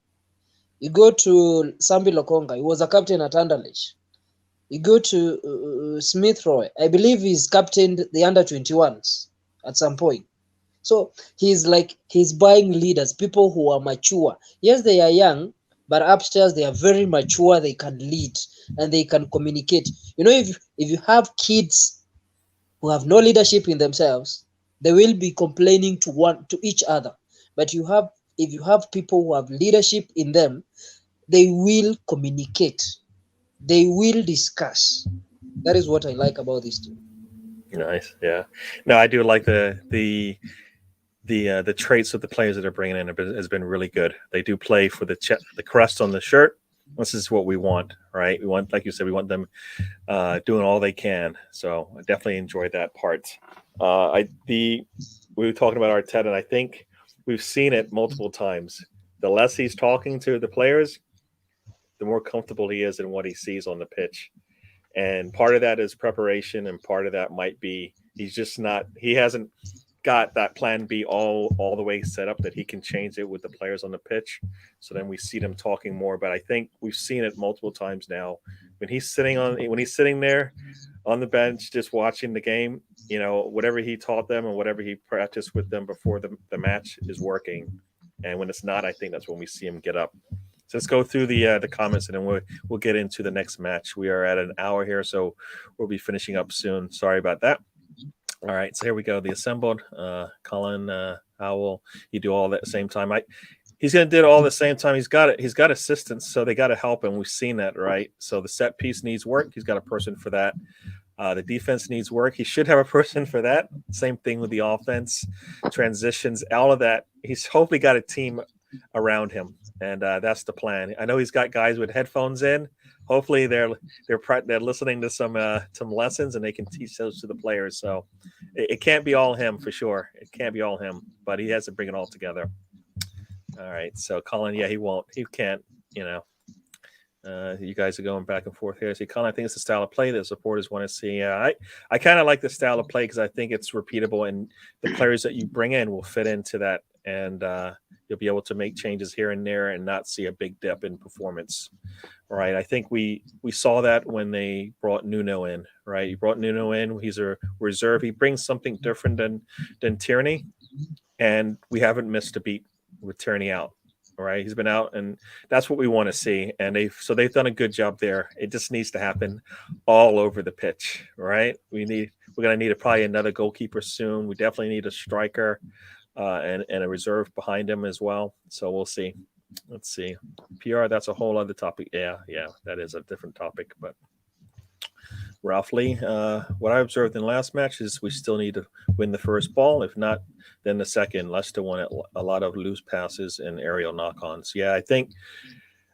You go to Sambi Lokonga, he was a captain at Anderlecht. You go to Smith Rowe, I believe he's captained the under-21s at some point. So he's buying leaders, people who are mature. Yes, they are young, but upstairs they are very mature. They can lead and they can communicate. You know, if you have kids who have no leadership in themselves, they will be complaining to each other. But if you have people who have leadership in them, they will communicate. They will discuss. That is what I like about this team. Nice. Yeah. No, I do like the traits of the players that are bringing in has been really good. They do play for the crest on the shirt. This is what we want, right? We want, like you said, we want them doing all they can. So I definitely enjoyed that part. We were talking about Arteta, and I think we've seen it multiple times. The less he's talking to the players, the more comfortable he is in what he sees on the pitch. And part of that is preparation, and part of that might be he hasn't got that plan B all the way set up that he can change it with the players on the pitch. So then we see them talking more. But I think we've seen it multiple times now. When he's sitting there on the bench just watching the game, you know, whatever he taught them and whatever he practiced with them before the match is working. And when it's not, I think that's when we see him get up. So let's go through the comments, and then we'll get into the next match. We are at an hour here, so we'll be finishing up soon. Sorry about that. All right, so here we go. The assembled. Colin Howell. You do all that at the same time. He's going to do it all at the same time. He's got assistants, so they got to help him. We've seen that, right? So the set piece needs work. He's got a person for that. The defense needs work. He should have a person for that. Same thing with the offense, transitions, all of that. He's hopefully got a team around him, and that's the plan. I know he's got guys with headphones in. Hopefully they're listening to some lessons, and they can teach those to the players. So it can't be all him for sure. It can't be all him, but he has to bring it all together. All right. So Colin, yeah, he can't. You know, you guys are going back and forth here. See, Colin, I think it's the style of play that supporters want to see. I kind of like the style of play because I think it's repeatable, and the players that you bring in will fit into that, and you'll be able to make changes here and there and not see a big dip in performance. Right. I think we saw that when they brought Nuno in, right? You brought Nuno in. He's a reserve. He brings something different than Tierney, and we haven't missed a beat with Tierney out. All right. He's been out, and that's what we want to see. And they've done a good job there. It just needs to happen all over the pitch. Right. We're going to need probably another goalkeeper soon. We definitely need a striker and a reserve behind him as well. So we'll see. Let's see. PR, that's a whole other topic. Yeah, that is a different topic. But Ralph Lee, what I observed in the last match is we still need to win the first ball. If not, then the second. Leicester won a lot of loose passes and aerial knock-ons. Yeah, I think,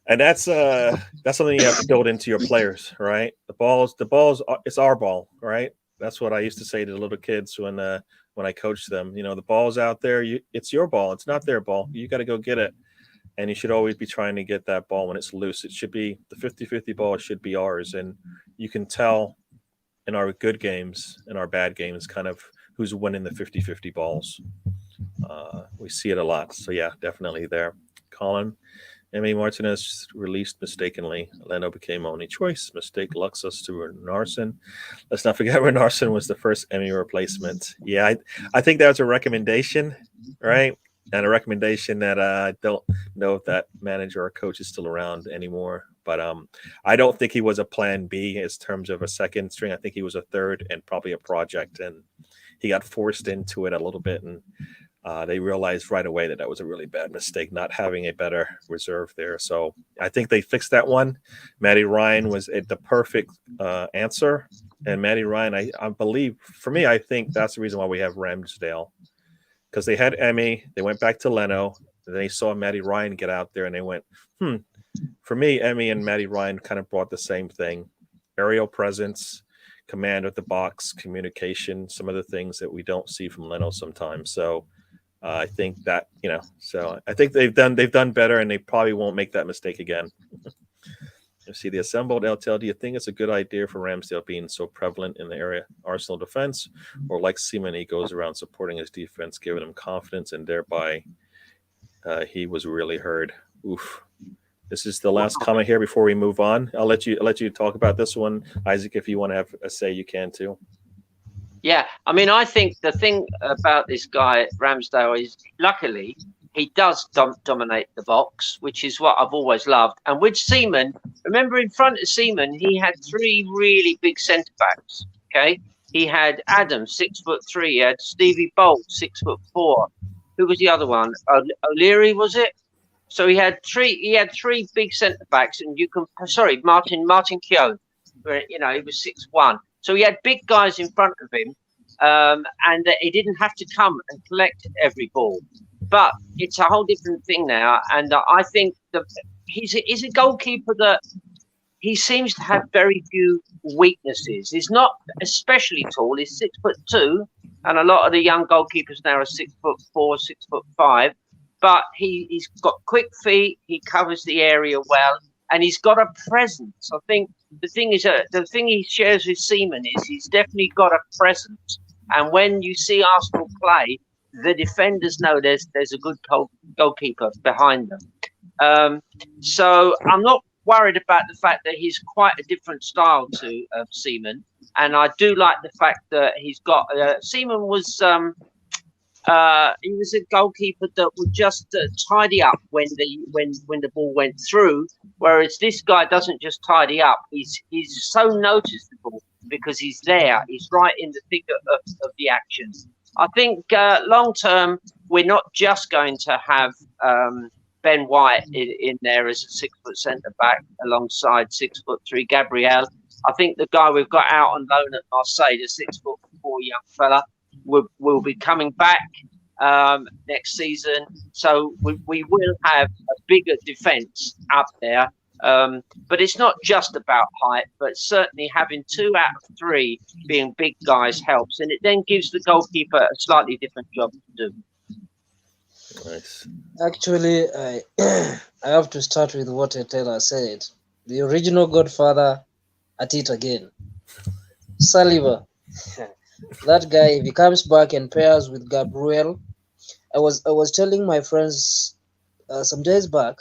and that's something you have to build into your players, right? The balls, it's our ball, right? That's what I used to say to the little kids when I coached them. You know, the ball's out there. It's your ball. It's not their ball. You got to go get it. And you should always be trying to get that ball when it's loose. It should be the 50-50 ball should be ours. And you can tell in our good games and our bad games kind of who's winning the 50-50 balls. We see it a lot. So, yeah, definitely there. Colin, Emi Martinez released mistakenly. Leno became only choice. Mistake lucks us to Renarsson. Let's not forget Renarsson was the first Emi replacement. Yeah, I think that was a recommendation, right? And a recommendation that I don't know if that manager or coach is still around anymore. But I don't think he was a plan B in terms of a second string. I think he was a third and probably a project. And he got forced into it a little bit. And they realized right away that was a really bad mistake, not having a better reserve there. So I think they fixed that one. Matty Ryan was the perfect answer. And Matty Ryan, I believe, for me, I think that's the reason why we have Ramsdale. Because they had Emi, they went back to Leno, and they saw Matty Ryan get out there, and they went, For me, Emi and Matty Ryan kind of brought the same thing. Aerial presence, command of the box, communication, some of the things that we don't see from Leno sometimes. So I think that, so I think they've done better, and they probably won't make that mistake again. You see the assembled LTL. Do you think it's a good idea for Ramsdale being so prevalent in the area Arsenal defense, or like Seaman, he goes around supporting his defense, giving him confidence, and thereby he was really heard? Oof. This is the last comment here before we move on. I'll let you talk about this one, Isaac. If you want to have a say, you can too. Yeah, I mean, I think the thing about this guy Ramsdale is, luckily, he does dominate the box, which is what I've always loved. And with Seaman, remember, in front of Seaman, he had three really big centre backs. Okay, he had Adam, 6'3". He had Stevie Bolt, 6'4". Who was the other one? O'Leary, was it? So he had three. He had three big centre backs, and you can. Sorry, Martin Keown. You know, he was 6'1". So he had big guys in front of him, and he didn't have to come and collect every ball. But it's a whole different thing now, and I think he's a goalkeeper that he seems to have very few weaknesses. He's not especially tall. He's 6'2", and a lot of the young goalkeepers now are 6'4", 6'5". But he's got quick feet. He covers the area well, and he's got a presence. I think the thing is, the thing he shares with Seaman is he's definitely got a presence. And when you see Arsenal play, the defenders know there's a good goalkeeper behind them. So I'm not worried about the fact that he's quite a different style to Seaman, and I do like the fact that he's got Seaman was he was a goalkeeper that would just tidy up when the ball went through, whereas this guy doesn't just tidy up. He's so noticeable because he's there. He's right in the thick of the action. I think long term we're not just going to have Ben White in there as a 6 foot centre back alongside 6'3" Gabriel. I think the guy we've got out on loan at Marseille, the 6'4" young fella, will be coming back next season. So we will have a bigger defence up there. But it's not just about height, but certainly having 2 out of 3 being big guys helps, and it then gives the goalkeeper a slightly different job to do. Nice. Actually, I I have to start with what Taylor said. The original Godfather at it again. Saliba. That guy, if he comes back and pairs with Gabriel, I was telling my friends some days back,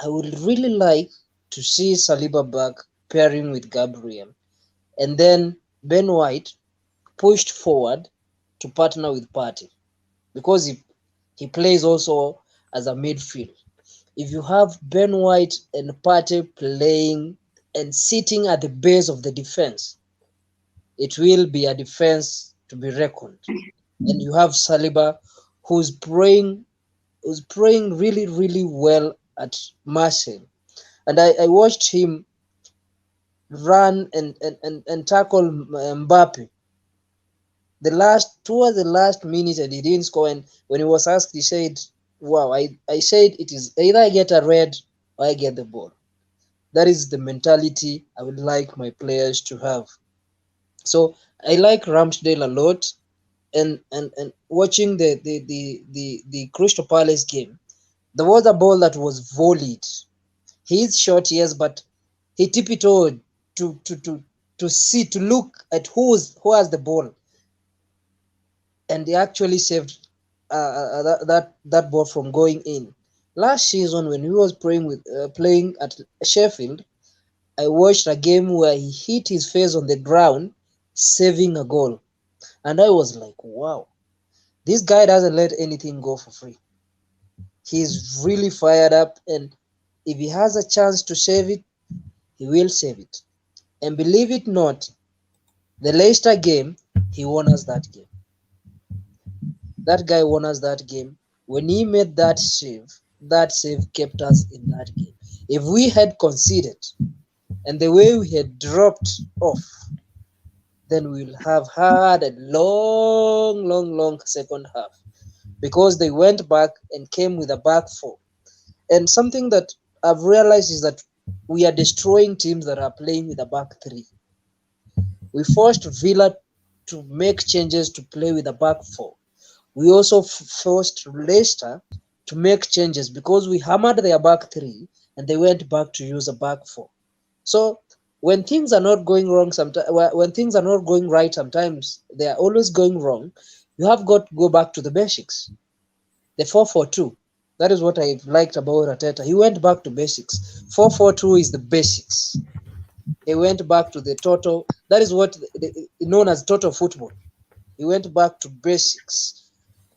I would really like to see Saliba back pairing with Gabriel, and then Ben White pushed forward to partner with Partey, because he plays also as a midfield. If you have Ben White and Partey playing and sitting at the base of the defense, it will be a defense to be reckoned. And you have Saliba, who's playing really, really well at Marseille. And I watched him run and tackle Mbappe. Towards the last minute, and he didn't score. And when he was asked, he said, "Wow, I said it is either I get a red or I get the ball." That is the mentality I would like my players to have. So I like Ramsdale a lot, and watching the Crystal Palace game, there was a ball that was volleyed. He's short, yes, but he tiptoed to look at who has the ball, and he actually saved that ball from going in. Last season, when he was playing at Sheffield, I watched a game where he hit his face on the ground, saving a goal, and I was like, wow, this guy doesn't let anything go for free. He's really fired up, and if he has a chance to save it, he will save it. And believe it not, the Leicester game, he won us that game. That guy won us that game. When he made that save kept us in that game. If we had conceded, and the way we had dropped off, then we'll have had a long second half, because they went back and came with a back 4. And something that I've realized is that we are destroying teams that are playing with a back 3. We forced Villa to make changes to play with a back 4. We also forced Leicester to make changes because we hammered their back 3 and they went back to use a back 4. So when things are not going wrong, when things are not going right, sometimes they are always going wrong. You have got to go back to the basics. The 4-4-2. That is what I liked about Arteta. He went back to basics. 4-4-2 is the basics. He went back to the total. That is what known as total football. He went back to basics.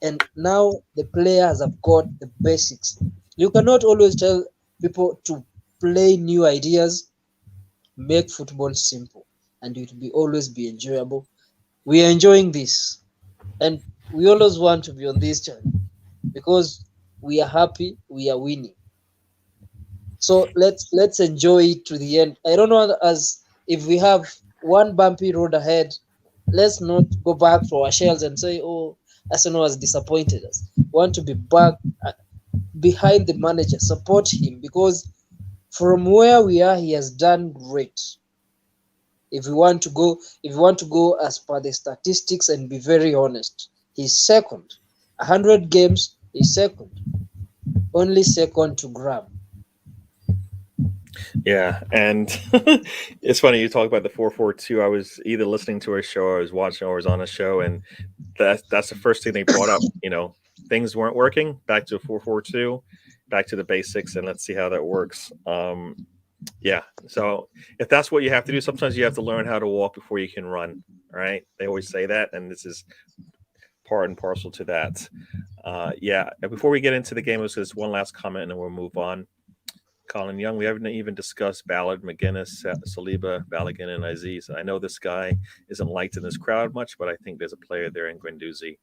And now the players have got the basics. You cannot always tell people to play new ideas, make football simple, and it will be always be enjoyable. We are enjoying this, and we always want to be on this channel because we are happy, we are winning. So let's enjoy it to the end. I don't know, as if we have one bumpy road ahead, let's not go back to our shells and say, oh, Arsenal has disappointed us. We want to be back behind the manager, support him, because from where we are, he has done great. If we want to go as per the statistics and be very honest, he's second. 100 games, he's second. Only second to Graham. Yeah, and it's funny you talk about the 4-4-2. I was either listening to a show, or I was watching, or I was on a show, and that's the first thing they brought up. Things weren't working. Back to a 4-4-2, back to the basics, and let's see how that works. Yeah. So if that's what you have to do, sometimes you have to learn how to walk before you can run. Right? They always say that, and this is part and parcel to that. Yeah. And before we get into the game, let's just one last comment, and then we'll move on. Colin Young, we haven't even discussed Ballard, McGuinness, Saliba, Balogun, and Aziz. I know this guy isn't liked in this crowd much, but I think there's a player there in Guendouzi.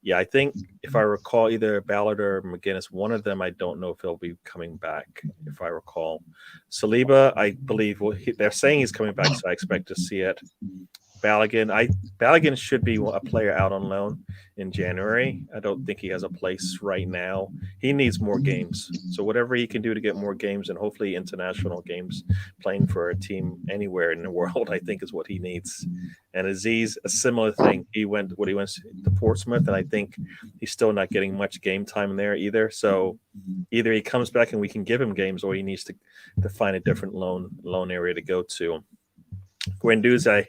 Yeah, I think if I recall, either Ballard or McGuinness, one of them, I don't know if he'll be coming back, if I recall. Saliba, I believe they're saying he's coming back, so I expect to see it. Balogun should be a player out on loan in January. I don't think he has a place right now. He needs more games. So whatever he can do to get more games, and hopefully international games, playing for a team anywhere in the world, I think is what he needs. And Aziz, a similar thing. He went to Portsmouth, and I think he's still not getting much game time there either. So either he comes back and we can give him games, or he needs to find a different loan area to go to. Guendouzi,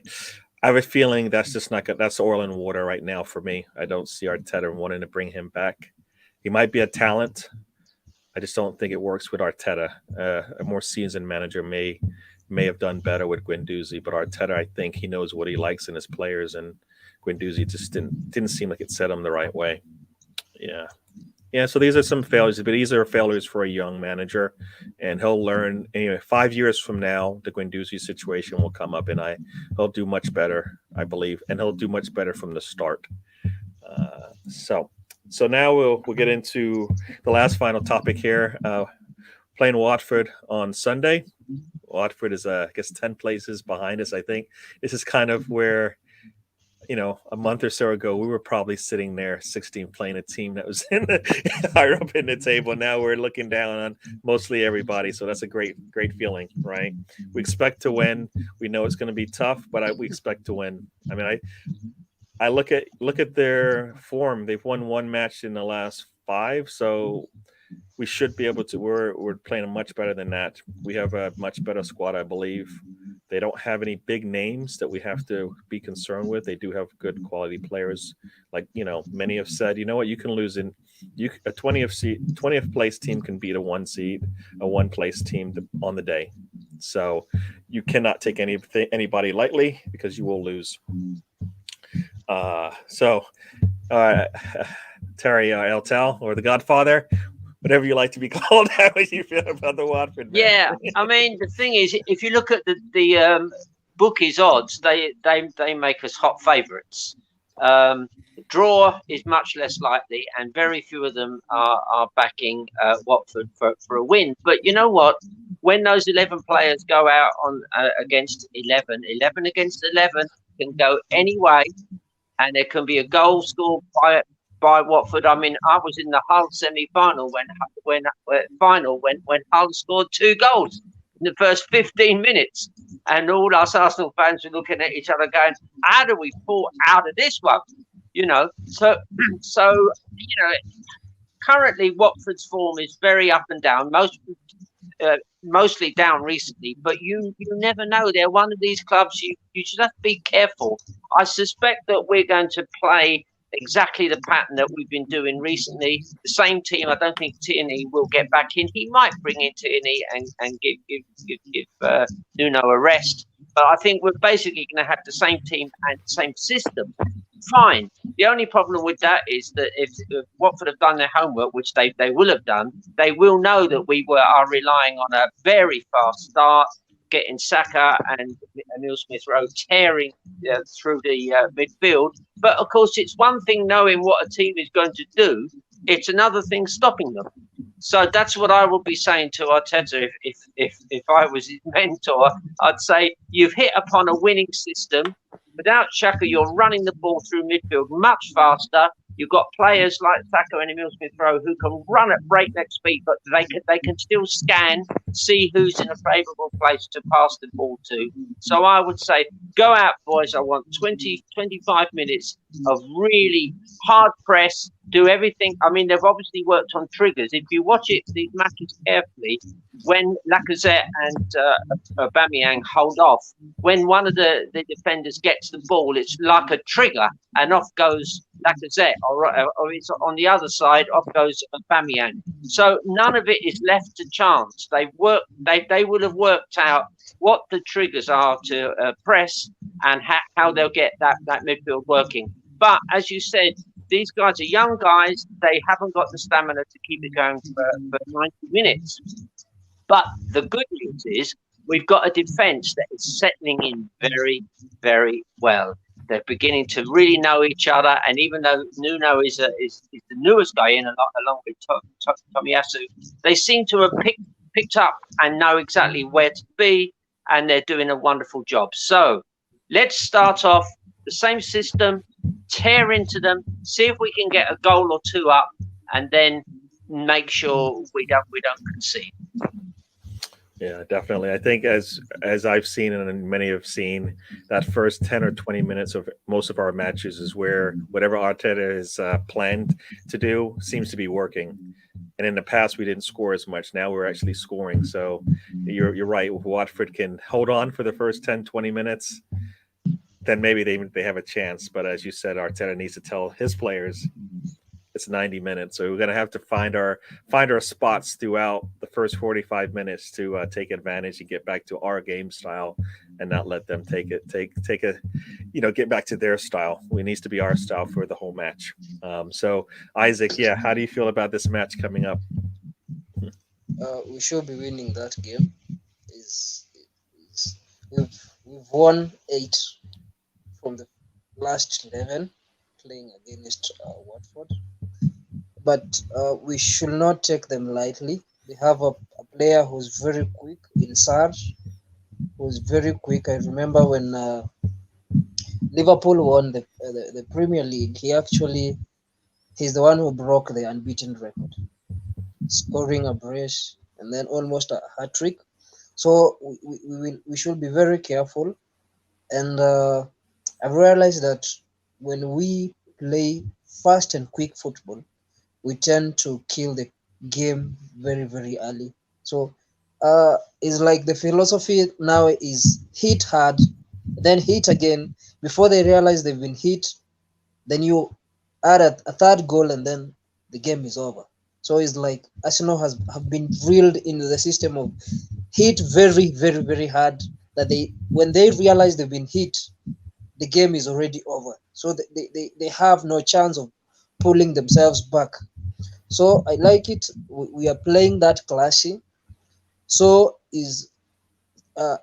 I have a feeling that's just not good. That's oil and water right now for me. I don't see Arteta wanting to bring him back. He might be a talent. I just don't think it works with Arteta. A more seasoned manager may have done better with Guendouzi, but Arteta, I think he knows what he likes in his players, and Guendouzi just didn't seem like it set him the right way. Yeah. So these are some failures, but these are failures for a young manager, and he'll learn. Anyway, 5 years from now, the Guendouzi situation will come up, and he'll do much better, I believe, and he'll do much better from the start. So now we'll get into the last final topic here. Playing Watford on Sunday. Watford is, I guess, 10 places behind us. I think this is kind of where, a month or so ago, we were probably sitting there 16 playing a team that was higher up in the table. Now we're looking down on mostly everybody. So that's a great feeling, right? We expect to win. We know it's going to be tough, but we expect to win. I mean, I look at their form. They've won one match in the last 5. So we should be able to, we're playing much better than that. We have a much better squad, I believe. They don't have any big names that we have to be concerned with. They do have good quality players. Like, many have said, you know what, you can lose a 20th place team can beat a 1 seed, a 1 place team on the day. So you cannot take anybody lightly, because you will lose. Terry Eltel, or the Godfather, whatever you like to be called, how would you feel about the Watford match? Yeah, I mean, the thing is, if you look at the bookies odds, they make us hot favourites. Draw is much less likely, and very few of them are backing Watford for a win. But you know what? When those 11 players go out on against 11 against 11 can go any way, and there can be a goal scored by Watford. I mean, I was in the Hull semi-final when Hull scored 2 goals in the first 15 minutes, and all us Arsenal fans were looking at each other going, "How do we pull out of this one?" So currently Watford's form is very up and down. Mostly down recently, but you never know. They're one of these clubs you just have to be careful. I suspect that we're going to play exactly the pattern that we've been doing recently. The same team. I don't think Tierney will get back in. He might bring in Tierney and give Nuno a rest, but I think we're basically going to have the same team and same system. fine. The only problem with that is that if Watford have done their homework, which they will have done, they will know that we are relying on a very fast start, getting Saka and Emile Smith-Rowe tearing through the midfield. But of course, it's one thing knowing what a team is going to do. It's another thing stopping them. So that's what I would be saying to Arteta if I was his mentor. I'd say you've hit upon a winning system. Without Xhaka, you're running the ball through midfield much faster. You've got players like Saka and Emile Smith-Rowe who can run at breakneck speed, but they can still scan, see who's in a favourable place to pass the ball to. So I would say, go out, boys. I want 20, 25 minutes of really hard press, do everything. I mean, they've obviously worked on triggers. If you watch these matches carefully, when Lacazette and Aubameyang hold off, when one of the defenders gets the ball, it's like a trigger, and off goes Lacazette, or it's on the other side, off goes Aubameyang. So none of it is left to chance. They will have worked out what the triggers are to press and how they'll get that midfield working. But as you said, these guys are young guys. They haven't got the stamina to keep it going for 90 minutes. But the good news is we've got a defence that is settling in very, very well. They're beginning to really know each other. And even though Nuno is the newest guy in, along with Tomiyasu, they seem to have picked up and know exactly where to be. And they're doing a wonderful job. So let's start off the same system, tear into them, see if we can get a goal or two up, and then make sure we don't concede. Yeah, definitely. I think as I've seen and many have seen, that first 10 or 20 minutes of most of our matches is where whatever Arteta is planned to do seems to be working. And in the past, we didn't score as much. Now we're actually scoring. So you're right. If Watford can hold on for the first 10, 20 minutes, then maybe they have a chance. But as you said, Arteta needs to tell his players it's 90 minutes. So we're going to have to find our spots throughout the first 45 minutes to take advantage and get back to our game style and not let them get back to their style. It needs to be our style for the whole match. So Isaac, yeah, how do you feel about this match coming up? We should be winning that game. We've won 8 from the last 11 playing against Watford. But we should not take them lightly. We have a player who's very quick in Sarge, who's very quick. I remember when Liverpool won the Premier League, he's the one who broke the unbeaten record, scoring a brace and then almost a hat-trick. So we should be very careful. And I've realized that when we play fast and quick football, we tend to kill the game very, very early. So it's like the philosophy now is hit hard, then hit again. Before they realize they've been hit, then you add a third goal and then the game is over. So it's like Arsenal have been drilled into the system of hit very, very, very hard, that when they realize they've been hit, the game is already over. So they have no chance of pulling themselves back. So I like it. We are playing that classy. So is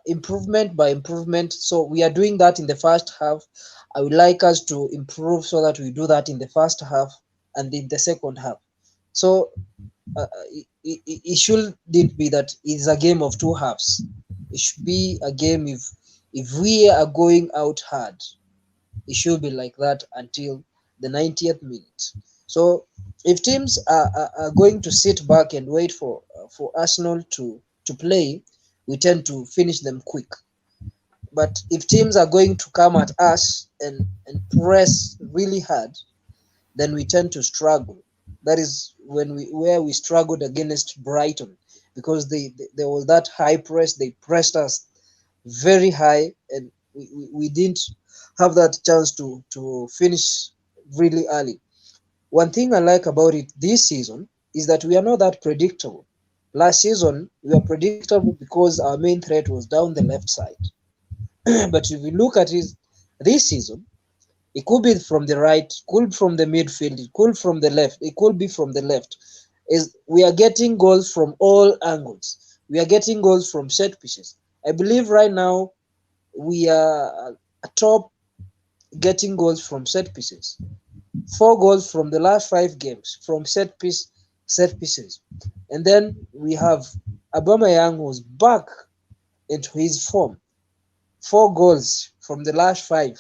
improvement by improvement. So we are doing that in the first half. I would like us to improve so that we do that in the first half and in the second half. So it shouldn't be that it's a game of two halves. It should be a game if we are going out hard, it should be like that until the 90th minute. So if teams are going to sit back and wait for Arsenal to play, we tend to finish them quick. But if teams are going to come at us and press really hard, then we tend to struggle. That is where we struggled against Brighton, because there was that high press. They pressed us very high, and we didn't have that chance to finish really early. One thing I like about it this season is that we are not that predictable. Last season, we were predictable because our main threat was down the left side. But if we look at it this season, It could be from the right, could be from the midfield, it could from the left, it could be from the left. Is we are getting goals from all angles. We are getting goals from set pieces. I believe right now we are top getting goals from set pieces. 4 goals from the last 5 games from set pieces. And then we have Aubameyang, who's back into his form. 4 goals from the last 5.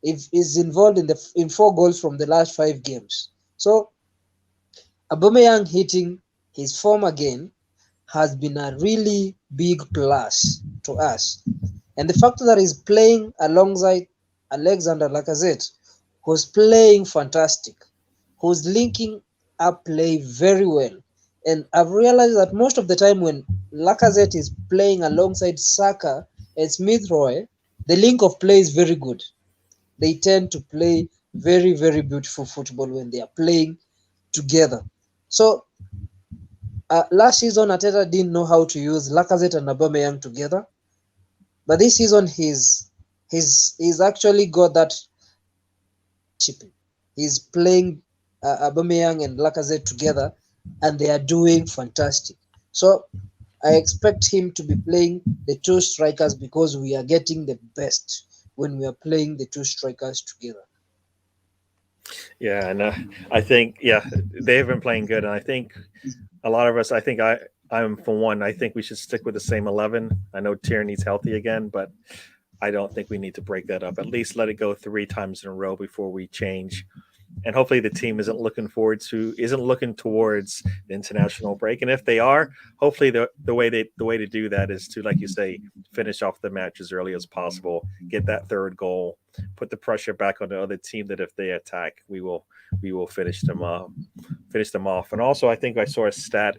Is involved in 4 goals from the last 5 games. So Aubameyang hitting his form again has been a really big plus to us. And the fact that he's playing alongside Alexander Lacazette, who's playing fantastic, who's linking up play very well. And I've realized that most of the time when Lacazette is playing alongside Saka and Smith Rowe, the link of play is very good. They tend to play very, very beautiful football when they are playing together. So last season, Arteta didn't know how to use Lacazette and Aubameyang together. But this season, he's actually got that. He's playing Aubameyang and Lacazette together, and they are doing fantastic. So I expect him to be playing the 2 strikers because we are getting the best when we are playing the 2 strikers together. Yeah, and I think they've been playing good, and I think a lot of us. I think I'm for one. I think we should stick with the same 11. I know Tierney's healthy again, but I don't think we need to break that up. At least let it go 3 times in a row before we change. And hopefully the team isn't looking towards the international break. And if they are, hopefully the way to do that is to, like you say, finish off the match as early as possible, get that 3rd goal, put the pressure back on the other team that if they attack, we will finish them off. And also, I think I saw a stat: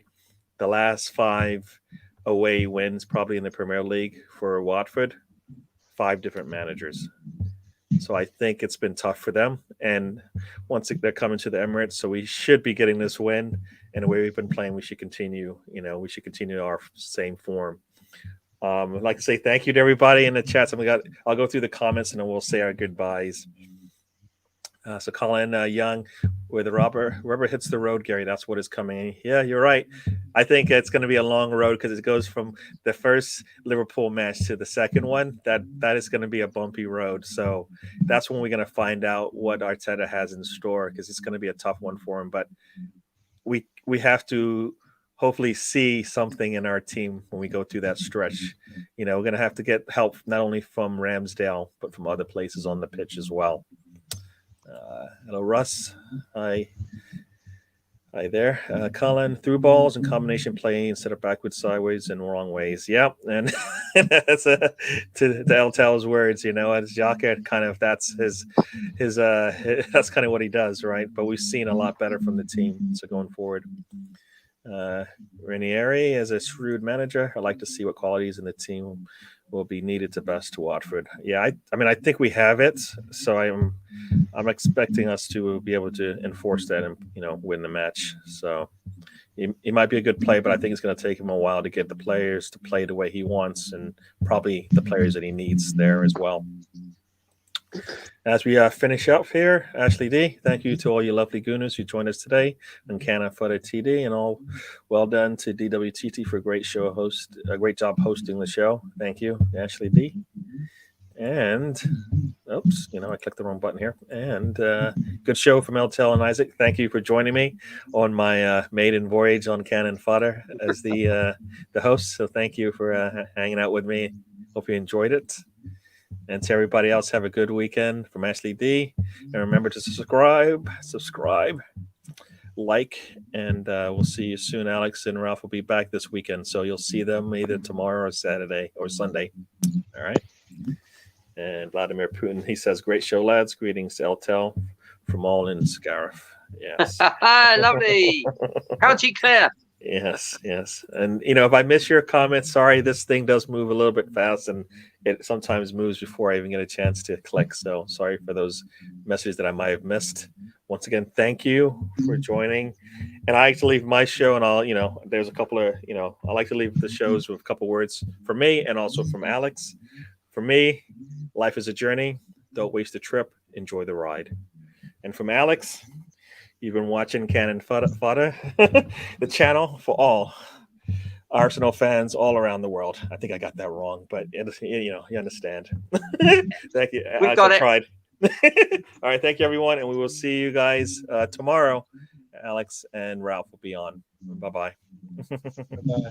the last 5 away wins, probably in the Premier League for Watford, 5 different managers. So I think it's been tough for them. And once they're coming to the Emirates, so we should be getting this win. And the way we've been playing, we should continue. We should continue our same form. I'd like to say thank you to everybody in the chat. I'll go through the comments and then we'll say our goodbyes. So Colin Young, where the rubber hits the road, Gary, that's what is coming. Yeah, you're right. I think it's going to be a long road because it goes from the first Liverpool match to the second one. That is going to be a bumpy road. So that's when we're going to find out what Arteta has in store, because it's going to be a tough one for him. But we have to hopefully see something in our team when we go through that stretch. We're going to have to get help not only from Ramsdale, but from other places on the pitch as well. Hello, Russ. Hi there. Colin, through balls and combination play instead of backwards, sideways, and wrong ways. Yeah, and that's to Eltel's words. As Xhaka, kind of that's his that's kind of what he does, right? But we've seen a lot better from the team. So going forward, Ranieri as a shrewd manager, I'd like to see what qualities in the team will be needed to best to Watford. Yeah, I think we have it. So I'm expecting us to be able to enforce that and win the match. So he might be a good player, but I think it's going to take him a while to get the players to play the way he wants, and probably the players that he needs there as well. As we finish up here, Ashley D, thank you to all you lovely gooners who joined us today on Canna Footer TD, and all well done to DWTT for a great job hosting the show. Thank you, Ashley D. And oops, I clicked the wrong button here. And good show from Eltel and Isaac. Thank you for joining me on my maiden voyage on Cannon Fodder as the host. So thank you for hanging out with me. Hope you enjoyed it. And to everybody else, have a good weekend from Ashley D. And remember to subscribe, like, and we'll see you soon. Alex and Ralph will be back this weekend, so you'll see them either tomorrow or Saturday or Sunday. All right. And Vladimir Putin, he says, great show, lads. Greetings to Eltel from all in Scariff. Yes. Lovely. County Clare. Yes. And, if I miss your comments, sorry, this thing does move a little bit fast, and it sometimes moves before I even get a chance to click. So sorry for those messages that I might have missed. Once again, thank you for joining. And I like to leave my show, and there's a couple of, I like to leave the shows with a couple words from me and also from Alex. For me, life is a journey. Don't waste the trip. Enjoy the ride. And from Alex, you've been watching Cannon Fodder, the channel for all Arsenal fans all around the world. I think I got that wrong, but you understand. Thank you. We Alex, got I it. tried. All right, thank you, everyone, and we will see you guys tomorrow. Alex and Ralph will be on. Bye-bye. Bye.